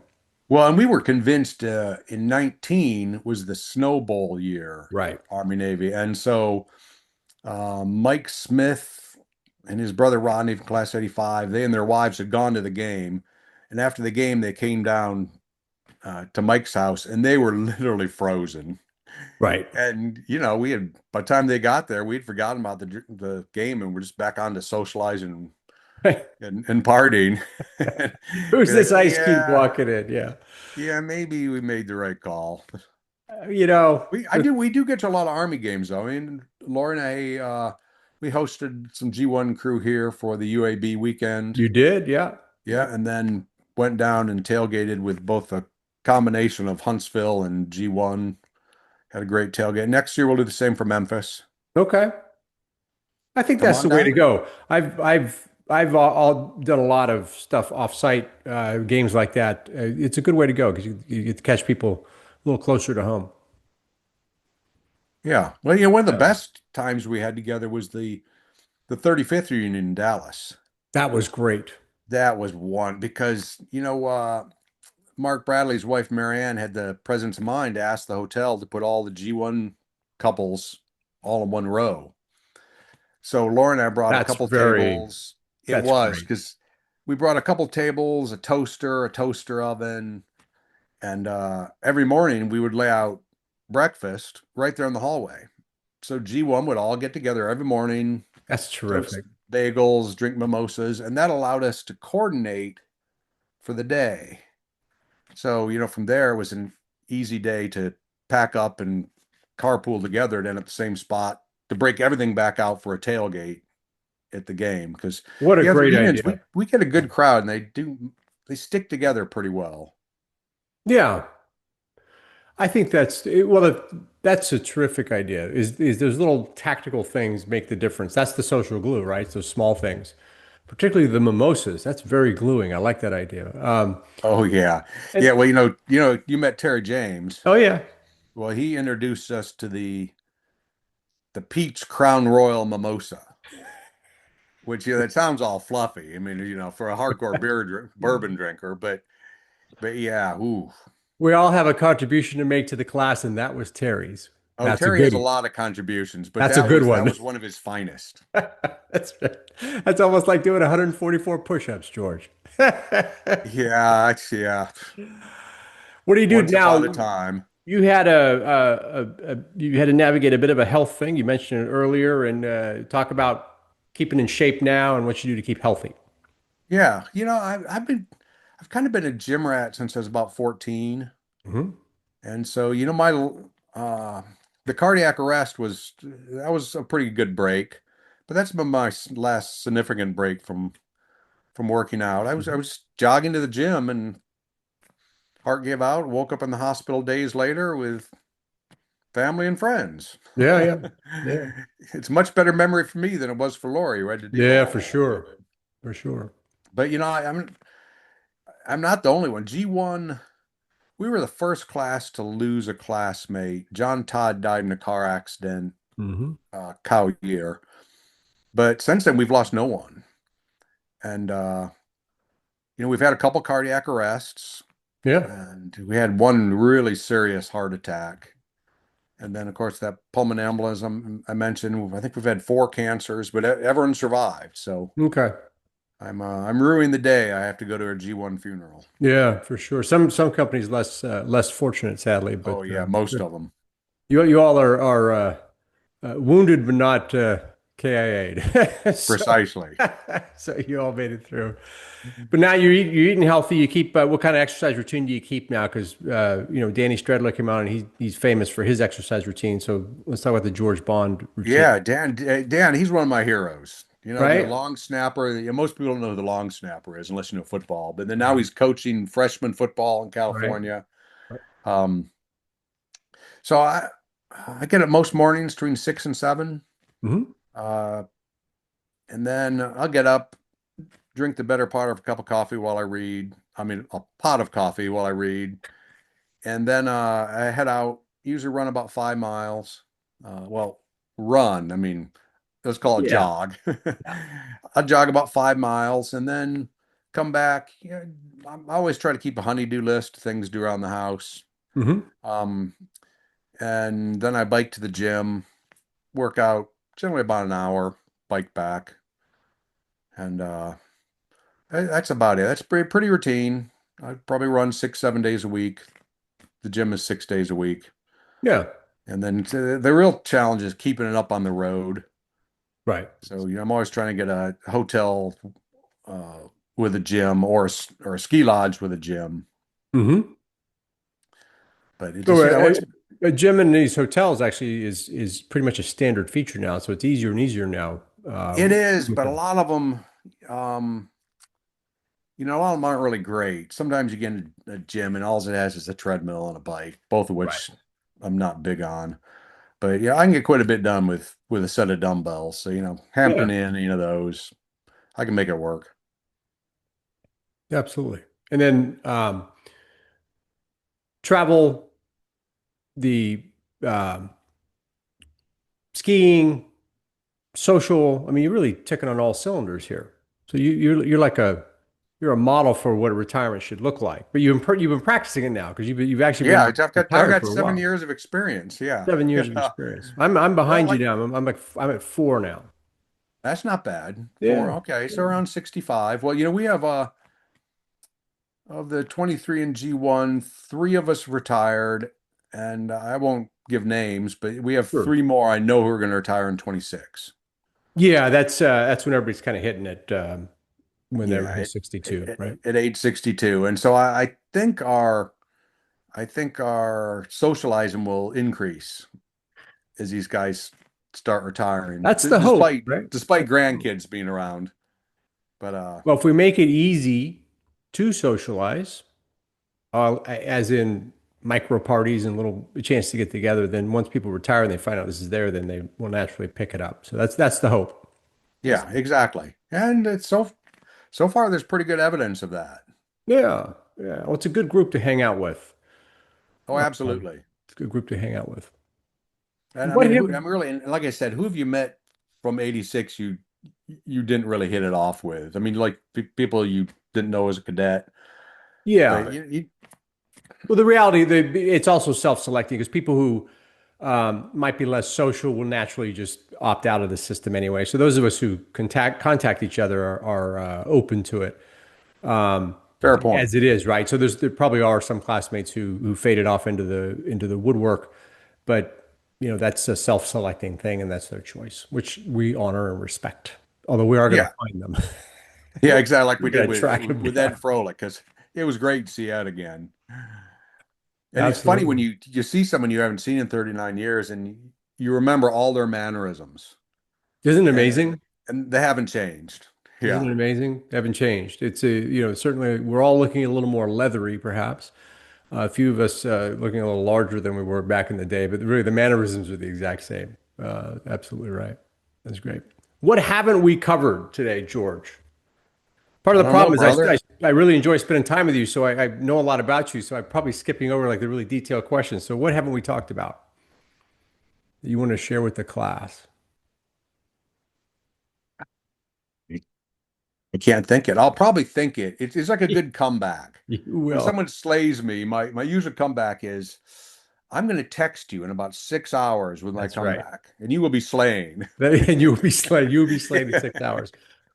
[SPEAKER 2] Well, and we were convinced in 19 was the Snow Bowl year
[SPEAKER 1] Right.
[SPEAKER 2] for Army Navy. And so Mike Smith and his brother Rodney from Class 85, they and their wives had gone to the game. And after the game, they came down to Mike's house and they were literally frozen.
[SPEAKER 1] Right.
[SPEAKER 2] And, by the time they got there, we'd forgotten about the game and we're just back on to socializing and partying.
[SPEAKER 1] Who's
[SPEAKER 2] Be like,
[SPEAKER 1] this ice cube
[SPEAKER 2] yeah.
[SPEAKER 1] walking in? Yeah.
[SPEAKER 2] Yeah, maybe we made the right call.
[SPEAKER 1] You know,
[SPEAKER 2] We do get to a lot of Army games though. I mean, Laura and I, we hosted some G1 crew here for the UAB weekend.
[SPEAKER 1] you did, yeah.
[SPEAKER 2] Yeah, and then went down and tailgated with both a combination of Huntsville and G1. Had a great tailgate. Next year we'll do the same for Memphis.
[SPEAKER 1] Okay. I think
[SPEAKER 2] Come
[SPEAKER 1] that's the
[SPEAKER 2] on
[SPEAKER 1] way to
[SPEAKER 2] down.
[SPEAKER 1] go. I've all done a lot of stuff off-site games like that. It's a good way to go because you get to catch people a little closer to home.
[SPEAKER 2] Yeah. Well, one of the
[SPEAKER 1] Yeah.
[SPEAKER 2] best times we had together was the 35th reunion in Dallas.
[SPEAKER 1] That was great.
[SPEAKER 2] That was one because, Mark Bradley's wife, Marianne, had the presence of mind to ask the hotel to put all the G1 couples all in one row. So Laura and I brought a
[SPEAKER 1] That's
[SPEAKER 2] couple
[SPEAKER 1] very,
[SPEAKER 2] tables. It
[SPEAKER 1] that's
[SPEAKER 2] was
[SPEAKER 1] great.
[SPEAKER 2] because we brought a couple tables, a toaster oven, and every morning we would lay out breakfast right there in the hallway. So G1 would all get together every morning,
[SPEAKER 1] That's
[SPEAKER 2] toast
[SPEAKER 1] terrific.
[SPEAKER 2] bagels, drink mimosas, and that allowed us to coordinate for the day. So, from there it was an easy day to pack up and carpool together and end at the same spot to break everything back out for a tailgate at the game. Because
[SPEAKER 1] What a
[SPEAKER 2] the
[SPEAKER 1] great
[SPEAKER 2] reunions,
[SPEAKER 1] idea.
[SPEAKER 2] we get a good crowd and they stick together pretty well.
[SPEAKER 1] Yeah. I think that's a terrific idea. Is those little tactical things make the difference? That's the social glue, right? Those small things, particularly the mimosas. That's very gluing. I like that idea.
[SPEAKER 2] Oh yeah.
[SPEAKER 1] And
[SPEAKER 2] Yeah, well, you met Terry James.
[SPEAKER 1] oh yeah,
[SPEAKER 2] Well, he introduced us to the Peach Crown Royal Mimosa, which that sounds all fluffy. I mean, for a hardcore bourbon drinker, but yeah, ooh.
[SPEAKER 1] we all have a contribution to make to the class, and that was Terry's.
[SPEAKER 2] Oh,
[SPEAKER 1] That's a
[SPEAKER 2] Terry has
[SPEAKER 1] good
[SPEAKER 2] a
[SPEAKER 1] one.
[SPEAKER 2] lot of contributions, but
[SPEAKER 1] That's a
[SPEAKER 2] that
[SPEAKER 1] good
[SPEAKER 2] was that
[SPEAKER 1] one.
[SPEAKER 2] was one of his finest.
[SPEAKER 1] That's that's almost like doing 144 push-ups, George.
[SPEAKER 2] Yeah, yeah.
[SPEAKER 1] What do you do
[SPEAKER 2] Once upon a
[SPEAKER 1] now?
[SPEAKER 2] time.
[SPEAKER 1] You had you had to navigate a bit of a health thing. You mentioned it earlier, and talk about keeping in shape now and what you do to keep healthy.
[SPEAKER 2] Yeah, I've kind of been a gym rat since I was about 14.
[SPEAKER 1] Hmm.
[SPEAKER 2] And so, uh the cardiac arrest was a pretty good break. But that's been my last significant break from working out. I was jogging to the gym and heart gave out, woke up in the hospital days later with family and friends.
[SPEAKER 1] Yeah, yeah, yeah,
[SPEAKER 2] It's much better memory for me than it was for Lori, who had to deal with
[SPEAKER 1] yeah,
[SPEAKER 2] all
[SPEAKER 1] for
[SPEAKER 2] that.
[SPEAKER 1] sure, for sure.
[SPEAKER 2] But I'm not the only one. G1, we were the first class to lose a classmate. John Todd died in a car accident,
[SPEAKER 1] Hmm.
[SPEAKER 2] cow year. But since then, we've lost no one. And we've had a couple cardiac arrests,
[SPEAKER 1] Yeah.
[SPEAKER 2] and we had one really serious heart attack. And then, of course, that pulmonary embolism I mentioned. I think we've had four cancers, but everyone survived. So
[SPEAKER 1] Okay.
[SPEAKER 2] I'm ruining the day. I have to go to a G1 funeral.
[SPEAKER 1] Yeah, for sure. Some companies less fortunate, sadly, but
[SPEAKER 2] Oh yeah, most of them.
[SPEAKER 1] you all are wounded but not KIA'd. So
[SPEAKER 2] Precisely.
[SPEAKER 1] so you all made it through. But now you're eating healthy. You keep what kind of exercise routine do you keep now? Because Danny Stradler came out and he's famous for his exercise routine. So let's talk about the George Bond routine,
[SPEAKER 2] Yeah, Dan, he's one of my heroes. The
[SPEAKER 1] right?
[SPEAKER 2] long snapper. Most people don't know who the long snapper is unless you know football. But then now he's coaching freshman football in
[SPEAKER 1] Right.
[SPEAKER 2] California. Um, so I get up most mornings between 6 and 7.
[SPEAKER 1] Hmm.
[SPEAKER 2] Uh, and then I'll get up, drink the better part of a cup of coffee while I read. I mean, a pot of coffee while I read. And then I head out, usually run about 5 miles. Well, run. I mean, let's call it
[SPEAKER 1] Yeah.
[SPEAKER 2] jog. I jog about 5 miles and then come back. I always try to keep a honeydew list of things to do around the house.
[SPEAKER 1] Hmm.
[SPEAKER 2] Um, and then I bike to the gym, work out generally about an hour, bike back. And that's about it. That's pretty routine. I probably run 6, 7 days a week. The gym is 6 days a week.
[SPEAKER 1] Yeah.
[SPEAKER 2] And then the real challenge is keeping it up on the road.
[SPEAKER 1] Right.
[SPEAKER 2] So, I'm always trying to get a hotel uh, with a gym or a ski lodge with a gym.
[SPEAKER 1] Hmm.
[SPEAKER 2] But it
[SPEAKER 1] So
[SPEAKER 2] just, once,
[SPEAKER 1] a gym in these hotels actually is pretty much a standard feature now. So it's easier and easier now.
[SPEAKER 2] it is, but a lot of them, um, a lot of them aren't really great. Sometimes you get in a gym and all it has is a treadmill and a bike, both of
[SPEAKER 1] Right.
[SPEAKER 2] which I'm not big on. But yeah, I can get quite a bit done with a set of dumbbells. So, Hampton
[SPEAKER 1] Yeah,
[SPEAKER 2] Inn, those, I can make it work.
[SPEAKER 1] absolutely. And then travel, the um, skiing, social. I mean, you're really ticking on all cylinders here. So you're like you're a model for what a retirement should look like. But you've been practicing it now because you've actually
[SPEAKER 2] Yeah,
[SPEAKER 1] been
[SPEAKER 2] I've
[SPEAKER 1] retired
[SPEAKER 2] got
[SPEAKER 1] for a
[SPEAKER 2] 7
[SPEAKER 1] while.
[SPEAKER 2] years of experience. Yeah.
[SPEAKER 1] 7 years of
[SPEAKER 2] Yeah.
[SPEAKER 1] experience. I'm
[SPEAKER 2] Well,
[SPEAKER 1] behind you
[SPEAKER 2] like
[SPEAKER 1] now. I'm at 4 now.
[SPEAKER 2] that's not bad. Four.
[SPEAKER 1] Yeah.
[SPEAKER 2] Okay,
[SPEAKER 1] Yeah.
[SPEAKER 2] so around 65. Well, we have of the 23 and G1, three of us retired, and I won't give names, but we have
[SPEAKER 1] Sure.
[SPEAKER 2] three more I know who are going to retire in 26.
[SPEAKER 1] Yeah, that's when everybody's kind of hitting it when they're
[SPEAKER 2] Yeah,
[SPEAKER 1] 62, right?
[SPEAKER 2] at age 62. And so I think our socializing will increase as these guys start retiring,
[SPEAKER 1] That's the hope, right?
[SPEAKER 2] despite
[SPEAKER 1] That's the hope.
[SPEAKER 2] grandkids being around. But
[SPEAKER 1] Well, if we make it easy to socialize, as in micro parties and little a chance to get together, then once people retire and they find out this is there, then they will naturally pick it up. So that's the hope.
[SPEAKER 2] yeah, exactly. And it's so far there's pretty good evidence of that.
[SPEAKER 1] Yeah, yeah. Well, it's a good group to hang out with.
[SPEAKER 2] Oh, absolutely.
[SPEAKER 1] It's a good group to hang out with.
[SPEAKER 2] And I
[SPEAKER 1] What
[SPEAKER 2] mean,
[SPEAKER 1] have
[SPEAKER 2] I'm really, and like I said, who have you met from 86 you didn't really hit it off with? I mean, like people you didn't know as a cadet, but
[SPEAKER 1] Yeah. Well, the reality, it's also self-selecting because people who might be less social will naturally just opt out of the system anyway. So those of us who contact each other are open to it
[SPEAKER 2] fair point.
[SPEAKER 1] as it is, right? So there probably are some classmates who faded off into the woodwork, but that's a self-selecting thing and that's their choice, which we honor and respect. Although we are going to
[SPEAKER 2] Yeah.
[SPEAKER 1] find them.
[SPEAKER 2] Yeah, exactly like we
[SPEAKER 1] We're
[SPEAKER 2] did
[SPEAKER 1] going to track them
[SPEAKER 2] with
[SPEAKER 1] down.
[SPEAKER 2] Ed Froelich, because it was great to see Ed again. And it's funny when
[SPEAKER 1] Absolutely.
[SPEAKER 2] you see someone you haven't seen in 39 years and you remember all their mannerisms
[SPEAKER 1] Isn't it
[SPEAKER 2] and
[SPEAKER 1] amazing?
[SPEAKER 2] and they haven't changed.
[SPEAKER 1] Isn't
[SPEAKER 2] Yeah.
[SPEAKER 1] it amazing? They haven't changed. It's certainly we're all looking a little more leathery, perhaps. A few of us looking a little larger than we were back in the day, but really the mannerisms are the exact same. Absolutely right. That's great. What haven't we covered today, George? Part
[SPEAKER 2] I
[SPEAKER 1] of the
[SPEAKER 2] don't know,
[SPEAKER 1] problem is
[SPEAKER 2] brother.
[SPEAKER 1] I really enjoy spending time with you, so I know a lot about you, so I'm probably skipping over like the really detailed questions. So what haven't we talked about that you want to share with the class?
[SPEAKER 2] I can't think it. I'll probably think it. It's like a good comeback.
[SPEAKER 1] You
[SPEAKER 2] When
[SPEAKER 1] will.
[SPEAKER 2] someone slays me, my usual comeback is, I'm going to text you in about 6 hours with my
[SPEAKER 1] That's right.
[SPEAKER 2] comeback, and you will be slain.
[SPEAKER 1] And you will be slain in 6 hours.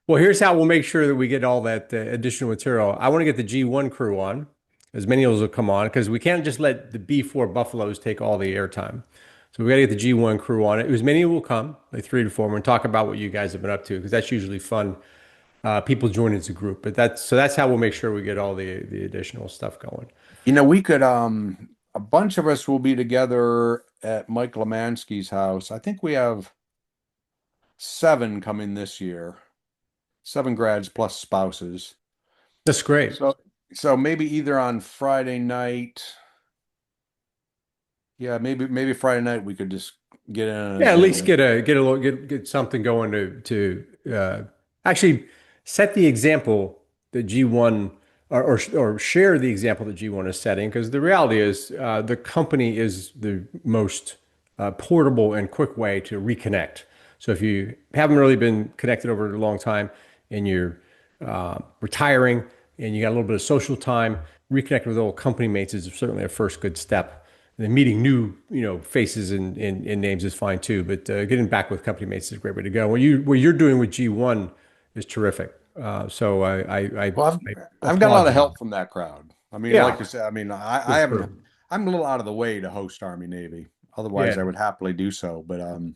[SPEAKER 1] Well, here's how we'll make sure that we get all that additional material. I want to get the G1 crew on, as many of those will come on, because we can't just let the B4 Buffaloes take all the airtime. So we got to get the G1 crew on it. As many will come, like 3 to 4, and talk about what you guys have been up to, because that's usually fun. People join as a group, but that's how we'll make sure we get all the additional stuff going.
[SPEAKER 2] We could a bunch of us will be together at Mike Lemansky's house. I think we have seven coming this year. Seven grads plus spouses.
[SPEAKER 1] That's great.
[SPEAKER 2] So maybe either on Friday night. Yeah, maybe Friday night we could just get in
[SPEAKER 1] Yeah, at least
[SPEAKER 2] and
[SPEAKER 1] get something going to actually set the example that G1 or share the example that G1 is setting because the reality is the company is the most portable and quick way to reconnect. So if you haven't really been connected over a long time and you're retiring and you got a little bit of social time, reconnect with old company mates is certainly a first good step. And then meeting new, faces and names is fine too. But getting back with company mates is a great way to go. What you're doing with G1 is terrific. So
[SPEAKER 2] well,
[SPEAKER 1] I
[SPEAKER 2] I've got a lot
[SPEAKER 1] applaud
[SPEAKER 2] of
[SPEAKER 1] you.
[SPEAKER 2] help from that crowd. I mean, like
[SPEAKER 1] Yeah,
[SPEAKER 2] you said, I mean, I
[SPEAKER 1] for
[SPEAKER 2] haven't.
[SPEAKER 1] sure.
[SPEAKER 2] I'm a little out of the way to host Army Navy. Otherwise, I
[SPEAKER 1] Yeah,
[SPEAKER 2] would happily do so. But
[SPEAKER 1] and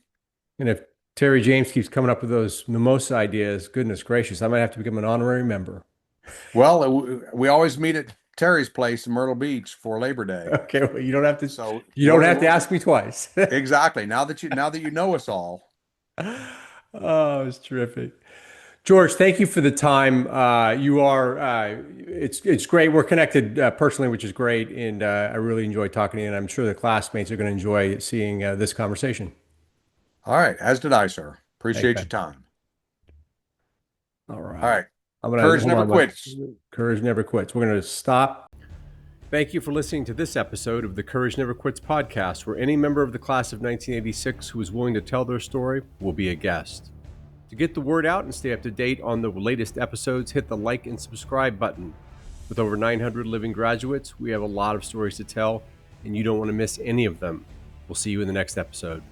[SPEAKER 1] if Terry James keeps coming up with those mimosa ideas, goodness gracious, I might have to become an honorary member.
[SPEAKER 2] well, we always meet at Terry's place in Myrtle Beach for Labor Day.
[SPEAKER 1] Okay, well,
[SPEAKER 2] So
[SPEAKER 1] you don't have to ask me twice.
[SPEAKER 2] exactly now that you know us all.
[SPEAKER 1] Oh, it's terrific. George, thank you for the time. You are, it's great. We're connected personally, which is great. And I really enjoy talking to you. And I'm sure the classmates are going to enjoy seeing this conversation.
[SPEAKER 2] All right, as did I, sir.
[SPEAKER 1] Thanks,
[SPEAKER 2] Appreciate your
[SPEAKER 1] man.
[SPEAKER 2] time.
[SPEAKER 1] All
[SPEAKER 2] All
[SPEAKER 1] right.
[SPEAKER 2] right,
[SPEAKER 1] I'm going to
[SPEAKER 2] courage
[SPEAKER 1] hold
[SPEAKER 2] never
[SPEAKER 1] on. What?
[SPEAKER 2] quits.
[SPEAKER 1] Courage never quits. We're going to stop. Thank you for listening to this episode of the Courage Never Quits podcast, where any member of the class of 1986 who is willing to tell their story will be a guest. To get the word out and stay up to date on the latest episodes, hit the like and subscribe button. With over 900 living graduates, we have a lot of stories to tell, and you don't want to miss any of them. We'll see you in the next episode.